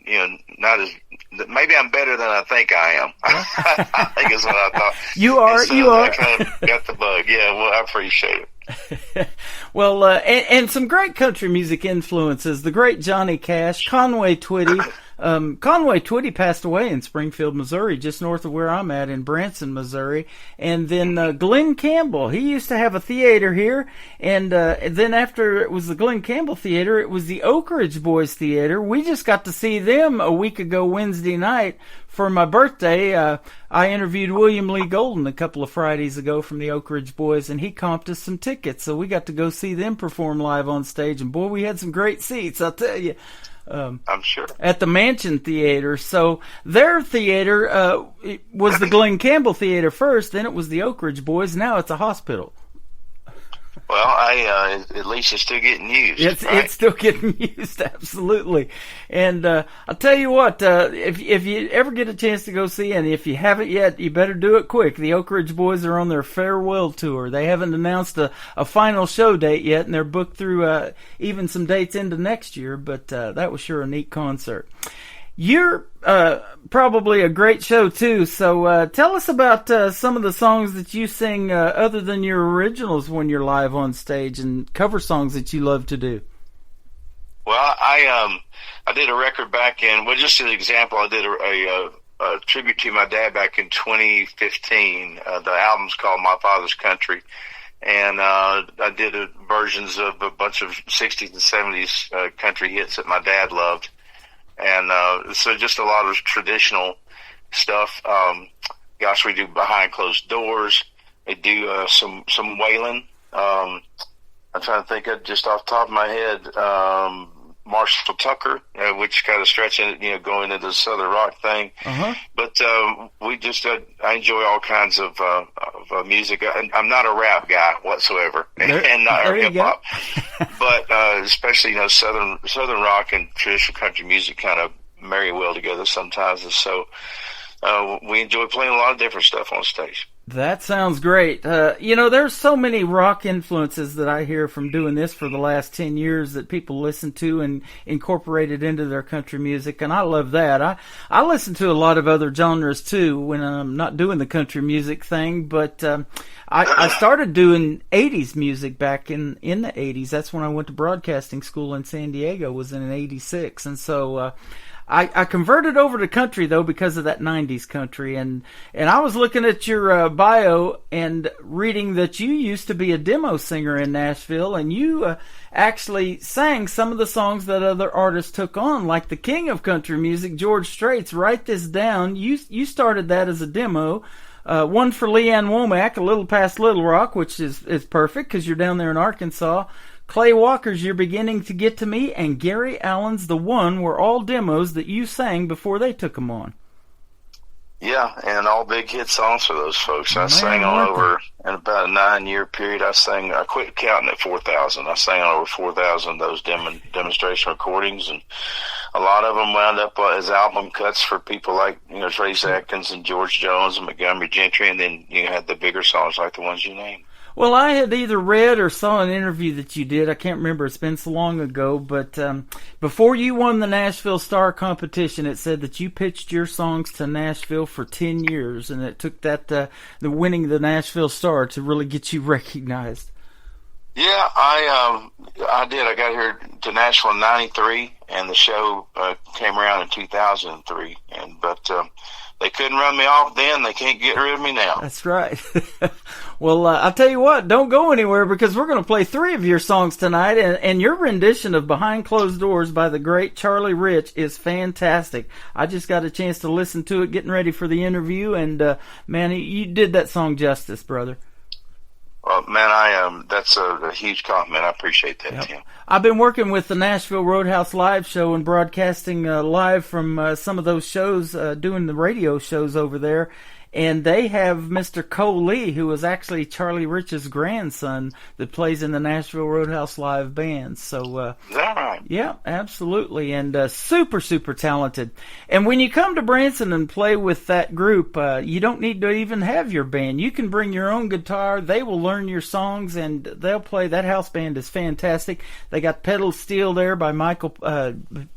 maybe I'm better than I think I am. I think is what I thought. You are. I kind of got the bug. Yeah, well, I appreciate it. Well, and some great country music influences. The great Johnny Cash, Conway Twitty. Conway Twitty passed away in Springfield, Missouri, just north of where I'm at in Branson, Missouri. And then Glenn Campbell, he used to have a theater here. And then after it was the Glenn Campbell Theater, it was the Oak Ridge Boys Theater. We just got to see them a week ago Wednesday night. For my birthday, I interviewed William Lee Golden a couple of Fridays ago from the Oak Ridge Boys, and he comped us some tickets. So we got to go see them perform live on stage. And boy, we had some great seats, I'll tell you. I'm sure. At the Mansion Theater. So their theater was the Glenn Campbell Theater first, then it was the Oak Ridge Boys, now it's a hospital. Well, at least it's still getting used. It's still getting used, absolutely. And I'll tell you what, if you ever get a chance to go see, and if you haven't yet, you better do it quick. The Oak Ridge Boys are on their farewell tour. They haven't announced a final show date yet, and they're booked through even some dates into next year, but that was sure a neat concert. You're probably a great show, too, so tell us about some of the songs that you sing other than your originals when you're live on stage, and cover songs that you love to do. Well, I did a record back in, well, just as an example, I did a tribute to my dad back in 2015. The album's called My Father's Country, and I did versions of a bunch of 60s and 70s country hits that my dad loved. And so just a lot of traditional stuff. Gosh, we do Behind Closed Doors. They do some wailing. I'm trying to think of just off the top of my head. Marshall Tucker, which kind of stretching, going into the Southern rock thing. But we just, I enjoy all kinds of music. I'm not a rap guy whatsoever, and not hip hop. But especially Southern rock and traditional country music kind of marry well together sometimes. And so we enjoy playing a lot of different stuff on stage. That sounds great. There's so many rock influences that I hear from doing this for the last 10 years that people listen to and incorporate it into their country music, and I love that. I listen to a lot of other genres too when I'm not doing the country music thing, but I started doing 80s music back in the 80s. That's when I went to broadcasting school in San Diego, was in '86, and so I converted over to country, though, because of that 90s country. And I was looking at your bio and reading that you used to be a demo singer in Nashville, and you actually sang some of the songs that other artists took on, like the king of country music, George Strait's Write This Down. You started that as a demo. One for Leanne Womack, A Little Past Little Rock, which is perfect because you're down there in Arkansas. Clay Walker's You're Beginning to Get to Me, and Gary Allen's The One were all demos that you sang before they took them on. Yeah, and all big hit songs for those folks. I sang on over, in about a 9-year period, I quit counting at 4,000. I sang on over 4,000 of those demonstration recordings, and a lot of them wound up as album cuts for people like, Trace Atkins and George Jones and Montgomery Gentry, and then you had the bigger songs like the ones you named. Well, I had either read or saw an interview that you did. I can't remember. It's been so long ago. But before you won the Nashville Star competition, it said that you pitched your songs to Nashville for 10 years. And it took that the winning the Nashville Star to really get you recognized. Yeah, I did. I got here to Nashville in '93, and the show came around in 2003. But they couldn't run me off then. They can't get rid of me now. That's right. Well, I'll tell you what, don't go anywhere because we're going to play 3 of your songs tonight, and your rendition of Behind Closed Doors by the great Charlie Rich is fantastic. I just got a chance to listen to it getting ready for the interview, and man, you did that song justice, brother. Well, man, that's a huge compliment. I appreciate that, Tim. I've been working with the Nashville Roadhouse Live show and broadcasting live from some of those shows, doing the radio shows over there. And they have Mr. Cole Lee, who is actually Charlie Rich's grandson that plays in the Nashville Roadhouse Live band. So, is that right? Yeah, absolutely. And super, super talented. And when you come to Branson and play with that group, you don't need to even have your band. You can bring your own guitar. They will learn your songs, and they'll play. That house band is fantastic. They got Pedal Steel there by Michael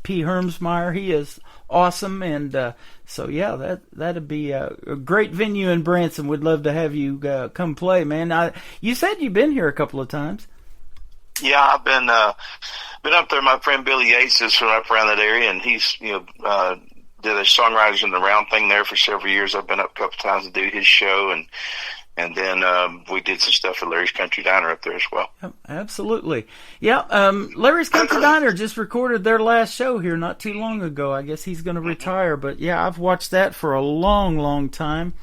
P. Hermsmeyer. He is awesome. And so, yeah, that'd be a great venue in Branson. Would love to have you come play, man. You said you've been here a couple of times. Yeah, I've been up there. My friend Billy Yates is from up around that area, and he's did a Songwriters in the Round thing there for several years. I've been up a couple of times to do his show, and then we did some stuff at Larry's Country Diner up there as well. Yep, absolutely. Yeah, Larry's Country Diner just recorded their last show here not too long ago. I guess he's going to retire, but yeah, I've watched that for a long, long time.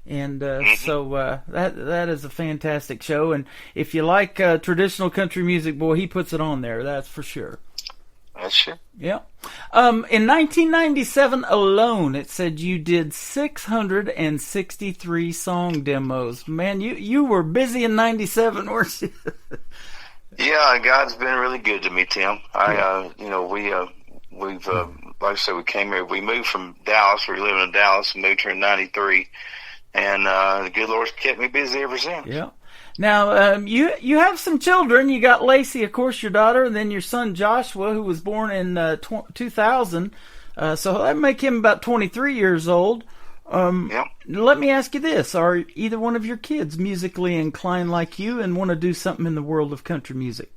And so that is a fantastic show. And if you like traditional country music, boy, he puts it on there. That's for sure. That's sure. Yeah. In 1997 alone, it said you did 663 song demos. Man, you were busy in 97, weren't you? Yeah, God's been really good to me, Tim. We've like I said, we came here. We moved from Dallas. We were living in Dallas and moved here in '93. And the good Lord's kept me busy ever since. Yeah. Now, you have some children. You got Lacey, of course, your daughter, and then your son Joshua, who was born in 2000. So that make him about 23 years old. Yep. Let me ask you this. Are either one of your kids musically inclined like you and want to do something in the world of country music?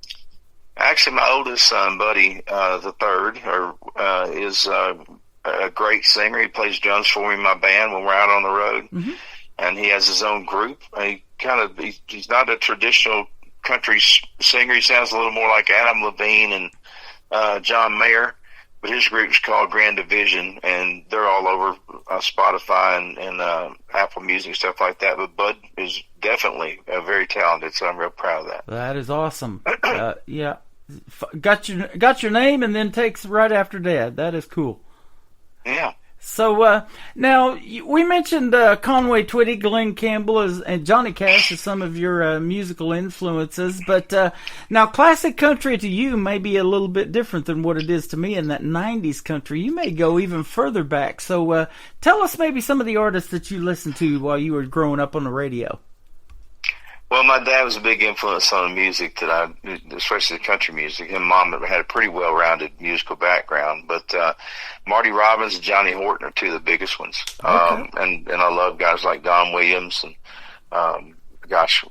Actually, my oldest son, Buddy, the third, is a great singer. He plays drums for me in my band when we're out on the road. Mm-hmm. And he has his own group. He's not a traditional country singer. He sounds a little more like Adam Levine and John Mayer. but his group's called Grand Division, and they're all over Spotify and Apple Music, stuff like that. But Bud is definitely very talented, so I'm real proud of that. That is awesome. Yeah, got your name, and then takes right after Dad. That is cool. Yeah. So now we mentioned Conway Twitty, Glenn Campbell, and Johnny Cash as some of your musical influences. But now classic country to you may be a little bit different than what it is to me in that 90s country. You may go even further back. So tell us maybe some of the artists that you listened to while you were growing up on the radio. Well, my dad was a big influence on the music especially the country music. Him and Mom had a pretty well-rounded musical background. But Marty Robbins and Johnny Horton are two of the biggest ones. Okay. And I love guys like Don Williams and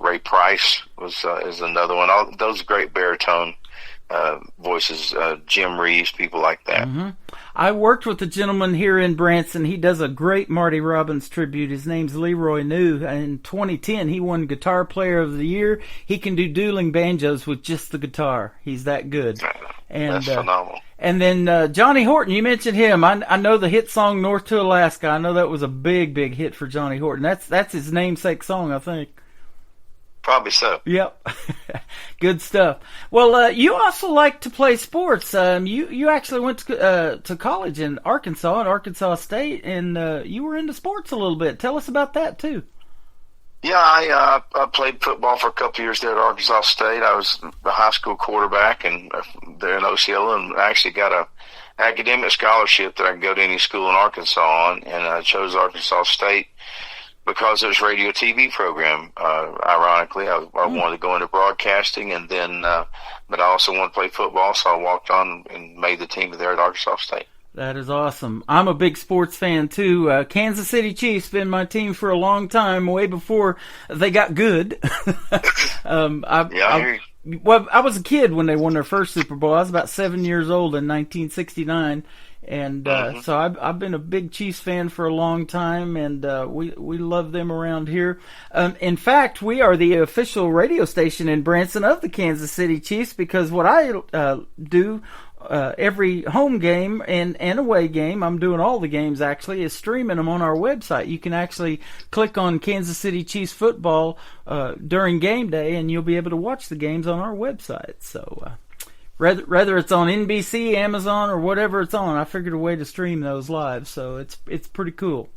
Ray Price is another one. All those great baritone voices, Jim Reeves, people like that. Mm-hmm. I worked with a gentleman here in Branson. He does a great Marty Robbins tribute. His name's Leroy New. In 2010, he won Guitar Player of the Year. He can do dueling banjos with just the guitar. He's that good. And, that's phenomenal. And then Johnny Horton, you mentioned him. I know the hit song North to Alaska. I know that was a big, big hit for Johnny Horton. That's his namesake song, I think. Probably so. Yep. Good stuff. Well, you also like to play sports. You actually went to college in Arkansas, at Arkansas State, and you were into sports a little bit. Tell us about that, too. Yeah, I played football for a couple of years there at Arkansas State. I was the high school quarterback and there in Osceola, and I actually got a academic scholarship that I could go to any school in Arkansas on, and I chose Arkansas State because it was a radio TV program. Ironically, I wanted to go into broadcasting, and then, but I also wanted to play football, so I walked on and made the team there at Arkansas State. That is awesome. I'm a big sports fan, too. Kansas City Chiefs been my team for a long time, way before they got good. I was a kid when they won their first Super Bowl. I was about 7 years old in 1969. And so I've been a big Chiefs fan for a long time, and we love them around here. In fact, we are the official radio station in Branson of the Kansas City Chiefs, because what I do every home game and away game, I'm doing all the games actually, is streaming them on our website. You can actually click on Kansas City Chiefs football during game day, and you'll be able to watch the games on our website. So Whether it's on NBC, Amazon, or whatever it's on, I figured a way to stream those live, so it's pretty cool.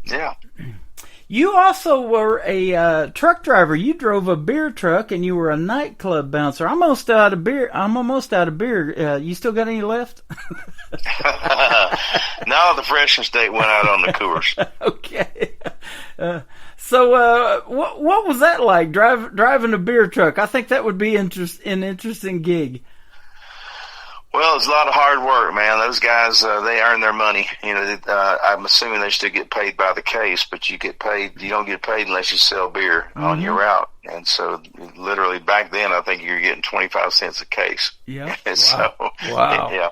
Yeah. You also were a truck driver. You drove a beer truck, and you were a nightclub bouncer. I'm almost out of beer. You still got any left? No, the freshness date went out on the Coors. Okay. So what was that like, driving a beer truck? I think that would be an interesting gig. Well, it's a lot of hard work, man. Those guys, they earn their money. You know, I'm assuming they still get paid by the case, but you don't get paid unless you sell beer on your route. And so literally back then, I think you're getting 25 cents a case. Yeah. Wow. Yeah.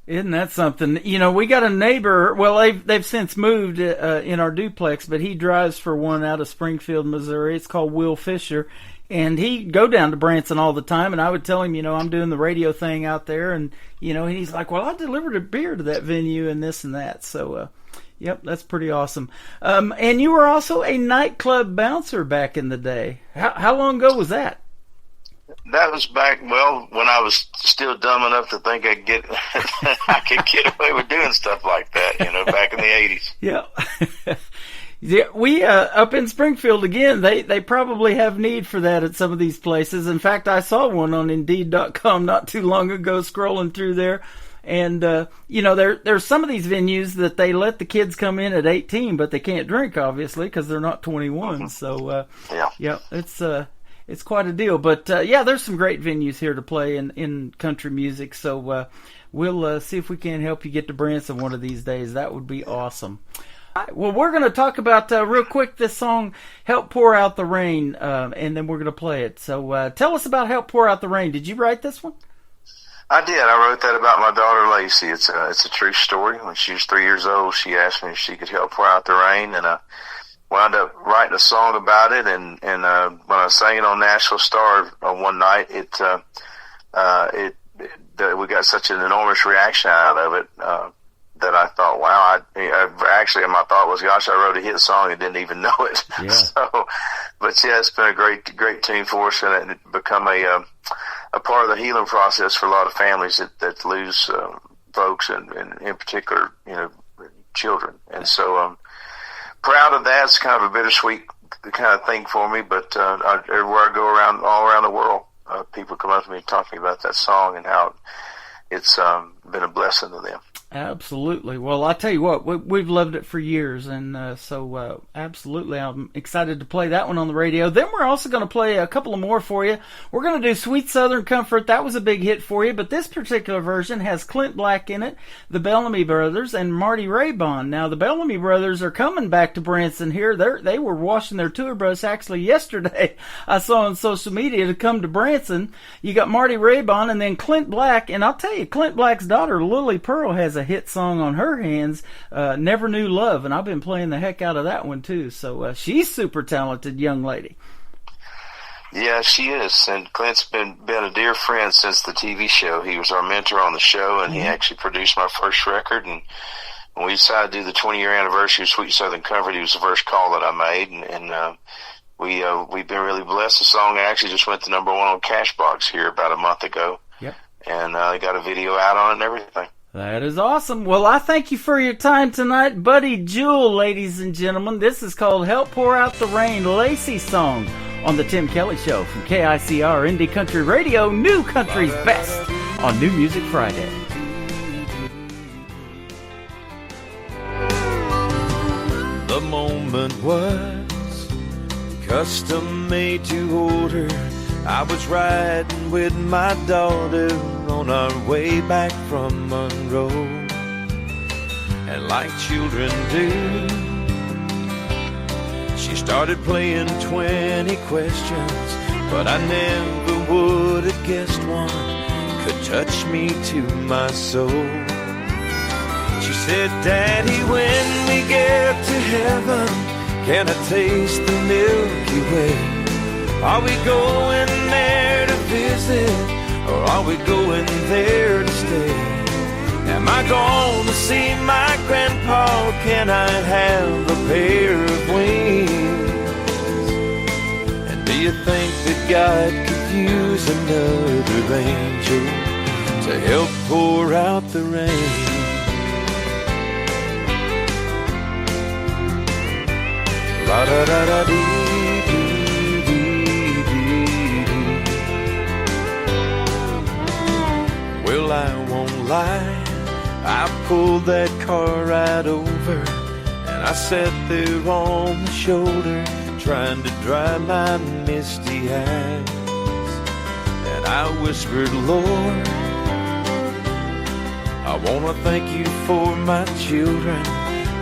Isn't that something? You know, we got a neighbor, well, they've since moved in our duplex, but he drives for one out of Springfield, Missouri. It's called Will Fisher. And he'd go down to Branson all the time, and I would tell him, I'm doing the radio thing out there, and, he's like, well, I delivered a beer to that venue and this and that. So, yep, that's pretty awesome. And you were also a nightclub bouncer back in the day. How long ago was that? That was back, when I was still dumb enough to think I could get away with doing stuff like that, back in the 80s. Yeah. Yeah, we up in Springfield again. They probably have need for that at some of these places. In fact, I saw one on Indeed.com not too long ago, scrolling through there, and there's some of these venues that they let the kids come in at 18, but they can't drink obviously because they're not 21. Mm-hmm. So yeah, it's quite a deal. But there's some great venues here to play in country music. So we'll see if we can help you get to Branson one of these days. That would be awesome. Well, we're going to talk about, real quick, this song, Help Pour Out the Rain, and then we're going to play it. So tell us about Help Pour Out the Rain. Did you write this one? I did. I wrote that about my daughter, Lacey. It's a true story. When she was 3 years old, she asked me if she could help pour out the rain, and I wound up writing a song about it. And when I sang it on Nashville Star one night, it that we got such an enormous reaction out of it, that I thought, wow, actually my thought was, gosh, I wrote a hit song and didn't even know it. Yeah. So, but yeah, it's been a great tune for us, and it become a part of the healing process for a lot of families that lose folks, and in particular, children. And so, proud of that. It's kind of a bittersweet kind of thing for me, but everywhere I go all around the world, people come up to me and talk to me about that song and how it's been a blessing to them. Absolutely. Well, I tell you what, we've loved it for years, and so absolutely, I'm excited to play that one on the radio. Then we're also going to play a couple of more for you. We're going to do Sweet Southern Comfort. That was a big hit for you, but this particular version has Clint Black in it, the Bellamy Brothers, and Marty Raybon. Now, the Bellamy Brothers are coming back to Branson here. They were washing their tour bus actually yesterday. I saw on social media to come to Branson. You got Marty Raybon and then Clint Black, and I'll tell you, Clint Black's daughter, Lily Pearl, has a hit song on her hands, Never Knew Love, and I've been playing the heck out of that one too. So she's super talented young lady. Yeah, she is, and Clint's been a dear friend since the TV show. He was our mentor on the show, and he actually produced my first record. And when we decided to do the 20-year anniversary of Sweet Southern Comfort, he was the first call that I made, and we've been really blessed. The song actually just went to #1 on Cashbox here about a month ago. Yep. And I got a video out on it and everything. That is awesome. Well, I thank you for your time tonight. Buddy Jewel, ladies and gentlemen. This is called Help Pour Out the Rain, Lacey song on the Tim Kelly Show from KICR Indie Country Radio, New Country's Best on New Music Friday. The moment was custom made to order. I was riding with my daughter on our way back from Monroe, and like children do, she started playing 20 questions, but I never would have guessed one could touch me to my soul. She said, Daddy, when we get to heaven, can I taste the Milky Way? Are we going there to visit, or are we going there to stay? Am I going to see my grandpa? Can I have a pair of wings? And do you think that God could use another angel to help pour out the rain? La da da da dee. Well, I won't lie, I pulled that car right over, and I sat there on the shoulder trying to dry my misty eyes. And I whispered, Lord, I want to thank you for my children,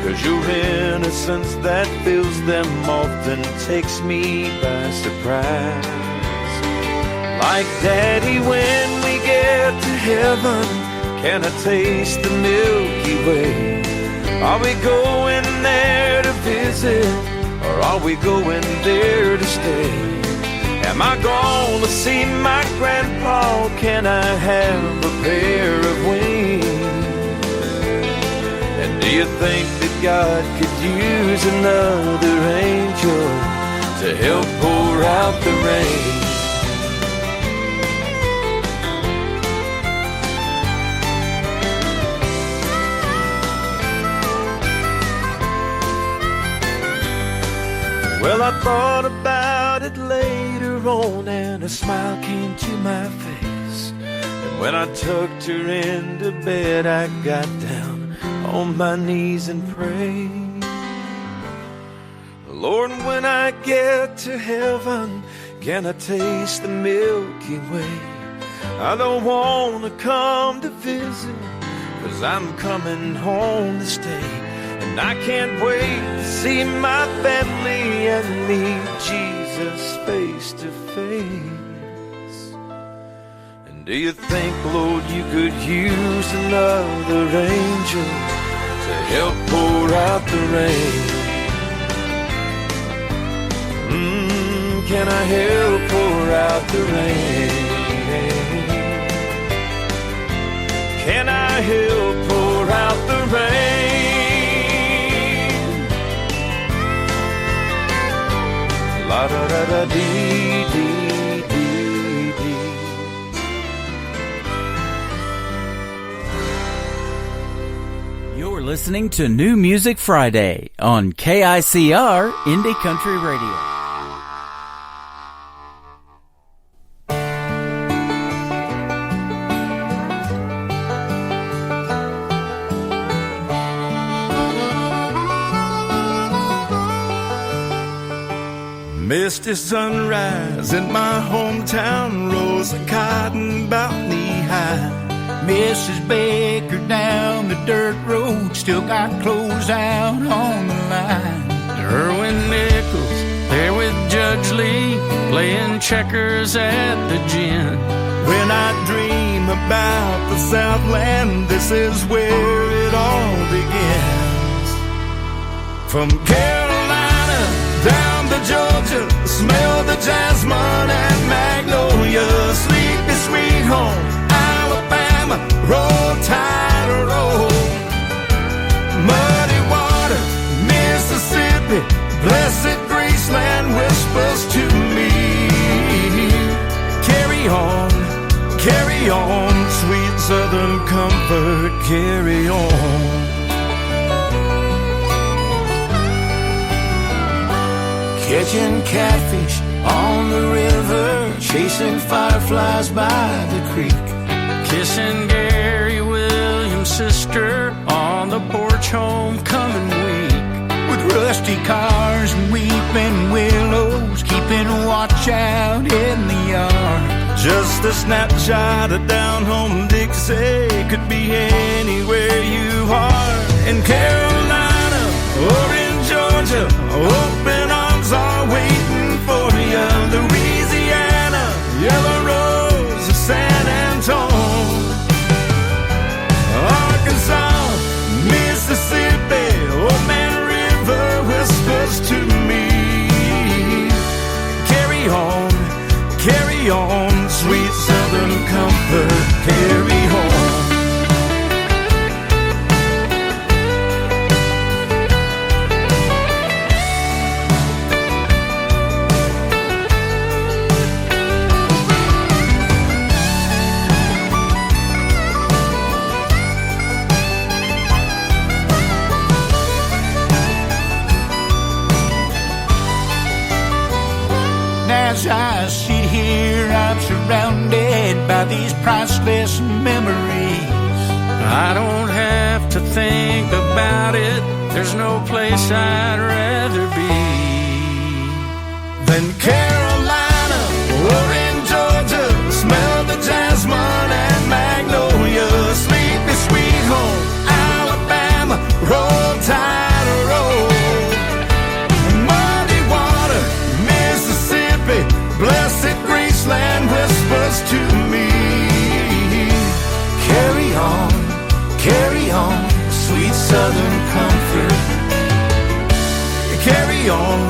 'cause your innocence that fills them often takes me by surprise. Like Daddy, when we get to heaven, can I taste the Milky Way? Are we going there to visit, or are we going there to stay? Am I gonna see my grandpa? Can I have a pair of wings? And do you think that God could use another angel to help pour out the rain? Well, I thought about it later on, and a smile came to my face. And when I tucked her into bed, I got down on my knees and prayed. Lord, when I get to heaven, can I taste the Milky Way? I don't want to come to visit, 'cause I'm coming home to stay. And I can't wait to see my family and meet Jesus face to face. And do you think, Lord, you could use another angel to help pour out the rain? Can I help pour out the rain? Can I help pour out the rain? La da da da dee dee dee dee. You're listening to New Music Friday on KICR Indie Country Radio. Misty sunrise in my hometown, rows of cotton about knee-high. Mrs. Baker down the dirt road, still got clothes out on the line. Irwin Nichols there with Judge Lee, playing checkers at the gin. When I dream about the Southland, this is where it all begins. From Carolina down to Georgia, smell the jasmine and magnolia. Sleepy sweet home, Alabama, roll tide, roll. Muddy water, Mississippi, blessed Graceland whispers to me. Carry on, sweet Southern comfort, carry on. Catching catfish on the river, chasing fireflies by the creek. Kissing Gary Williams' sister on the porch homecoming week. With rusty cars and weeping willows, keeping watch out in the yard. Just a snapshot of down home Dixie, could be anywhere you are. In Carolina or in Georgia, open arms are waiting for you. Louisiana, Yellow Rose, San Antone, Arkansas, Mississippi, Old Man River whispers to me. Carry on, sweet Southern comfort, carry on. As I sit here, I'm surrounded by these priceless memories. I don't have to think about it, there's no place I'd rather be than Carolina or in Georgia. Smell the jasmine and magnolia. Sleepy sweet home, Alabama, roll tide, roll. Muddy water, Mississippi, blessed Graceland whispers to me. Carry on, sweet Southern comfort. Carry on,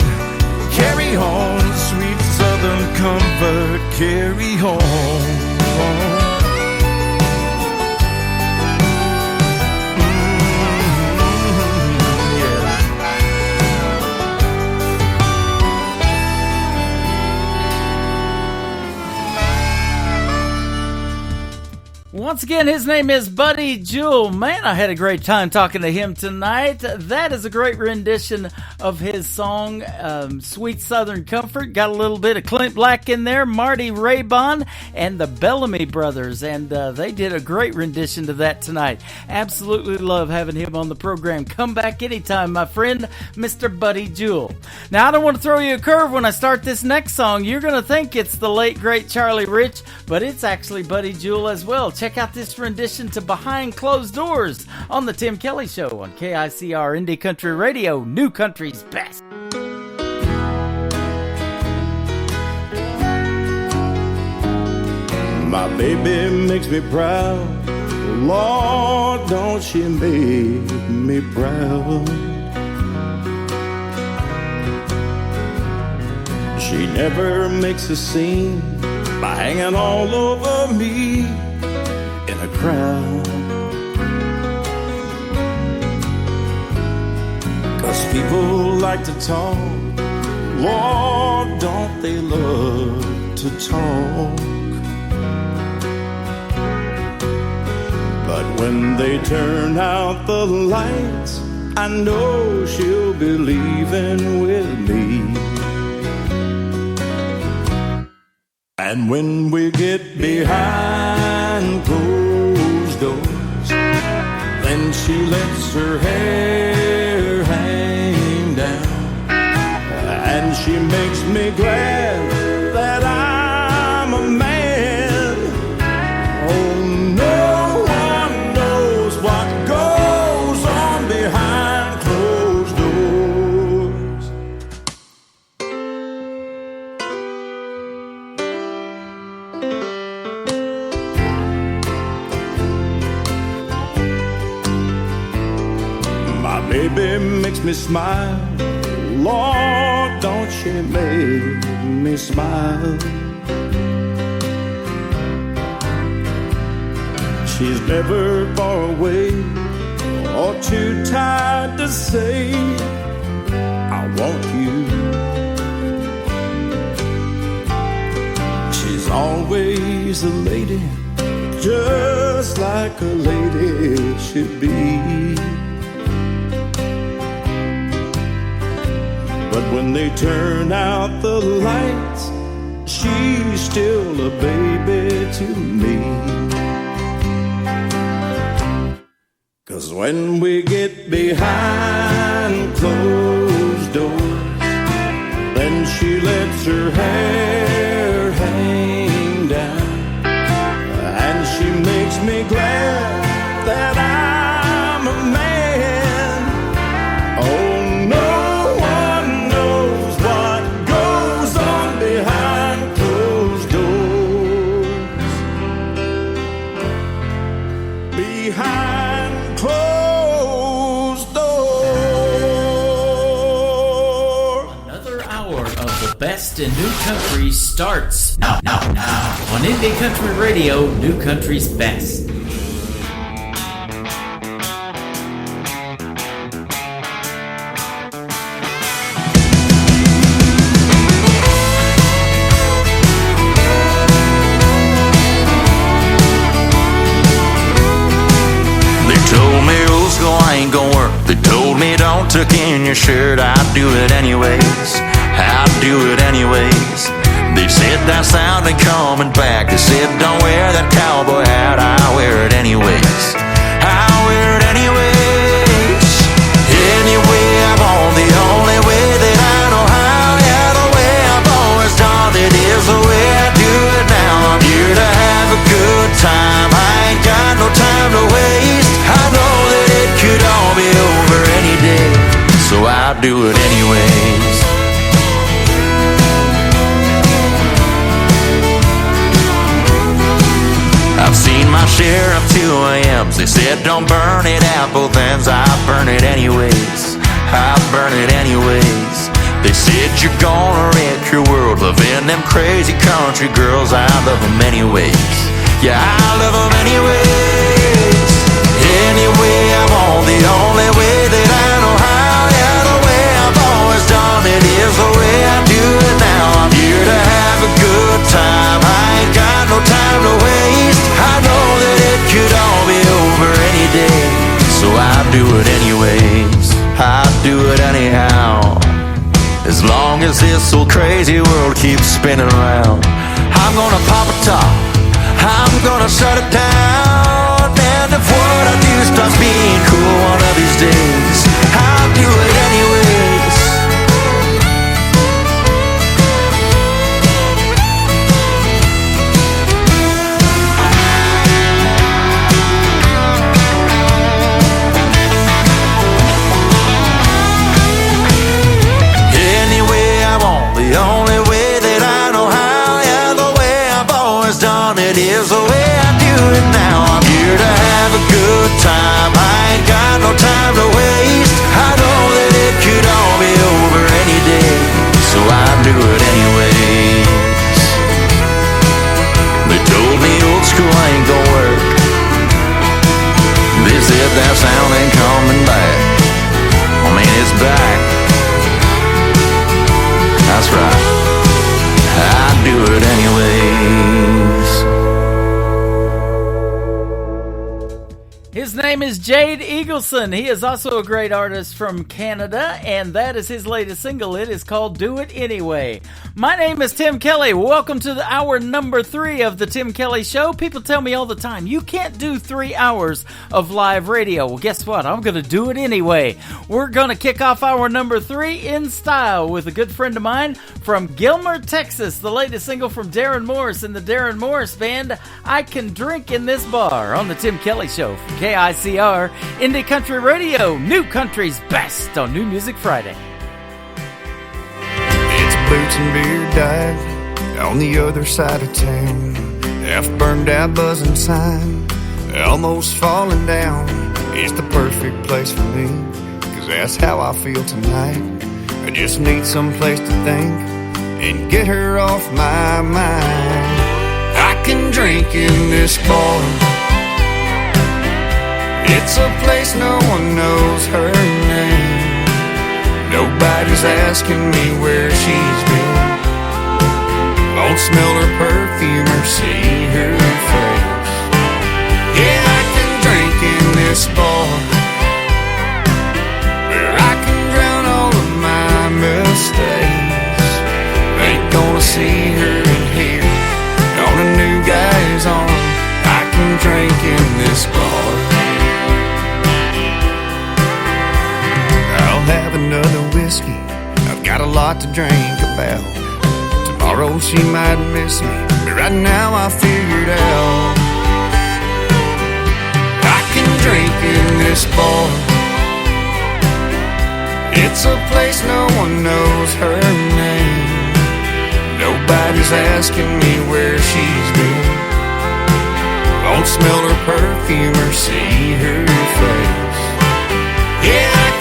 sweet Southern comfort. Carry on. Once again, his name is Buddy Jewell. Man, I had a great time talking to him tonight. That is a great rendition of his song, Sweet Southern Comfort. Got a little bit of Clint Black in there, Marty Raybon, and the Bellamy Brothers. And they did a great rendition to that tonight. Absolutely love having him on the program. Come back anytime, my friend, Mr. Buddy Jewell. Now, I don't want to throw you a curve when I start this next song. You're going to think it's the late, great Charlie Rich, but it's actually Buddy Jewell as well. Check out this rendition to Behind Closed Doors on the Tim Kelly Show on KICR Indie Country Radio, New Country's Best. My baby makes me proud. Lord, don't she make me proud. She never makes a scene by hanging all over me in a crowd. like to talk. Lord, don't they love to talk. But when they turn out the lights, I know she'll be leaving with me. And when we get behind closed doors, then she lets her hair hang down, and she makes me glad that I'm a man. Oh, no one knows what goes on behind closed doors. My baby makes me smile. Lord, don't she make me smile. She's never far away or too tired to say, I want you. She's always a lady, just like a lady should be. But when they turn out the lights, she's still a baby to me. 'Cause when we get behind closed doors, then she lets her hair hang down, and she makes me glad that I'm a man. Oh, no one knows what goes on behind closed doors. Behind closed doors. Another hour of the best in new country starts now on Indie Country Radio, New Country's Best. They told me old school ain't gonna work. They told me don't tuck in your shirt. I'd do it anyways. I'd do it anyways. They said that sound ain't coming back. They said don't wear that cowboy hat. I wear it anyways. I wear it anyways. Anyway, I'm on the only way that I know how. Yeah, the way I've always done it is the way I do it now. I'm here to have a good time. I ain't got no time to waste. I know that it could all be over any day, so I'll do it anyways. I've seen my share of 2 a.m.s. They said don't burn it at both ends. I burn it anyways. I burn it anyways. They said you're gonna wreck your world loving them crazy country girls. I love them anyways. Yeah, I love them anyways. Anyway, I'm on the only way that I know how. Yeah, the way I've always done it is the way I do it now. I'm here to have a good time. I ain't got no time to waste. I know that it could all be over any day, so I do it anyways. I do it anyhow. As long as this old crazy world keeps spinning around, I'm gonna pop a top. I'm gonna shut it down. And if what I do starts being cool one of these days, I'll do it anyways. Anyway, I'm on the only way that I know how. Yeah, the way I've always done it is the way I do it now. I'm here to have a good time. I ain't got no time to waste. I know that it could all be over any day, so I do it anyways. They told me old school ain't gonna work. They said that sound ain't coming back. I mean, it's back. That's right, I'd do it anyways. His name is Jade Eagleson. He is also a great artist from Canada, and that is his latest single. It is called Do It Anyway. My name is Tim Kelly. Welcome to hour number 3 of the Tim Kelly Show. People tell me all the time, you can't do 3 hours of live radio. Well, guess what? I'm going to do it anyway. We're going to kick off hour number 3 in style with a good friend of mine from Gilmer, Texas. The latest single from Darren Morris and the Darren Morris Band, I Can Drink in This Bar, on the Tim Kelly Show from KICR, Indie Country Radio, New Country's best on New Music Friday. It's Boots and Beer Dive on the other side of town. Half burned out buzzing sign, almost falling down. It's the perfect place for me, 'cause that's how I feel tonight. I just need some place to think and get her off my mind. I can drink in this bar. It's a place no one knows her name. Nobody's asking me where she's been. Won't smell her perfume or see her face. Yeah, I can drink in this bar, where I can drown all of my mistakes. Ain't gonna see her in here on a new guy's arm. I can drink in this bar. I'll have another whiskey, I've got a lot to drink about. Tomorrow she might miss me, but right now I figured out I can drink in this bar. It's a place no one knows her name. Nobody's asking me where she's been. Won't smell her perfume or see her face.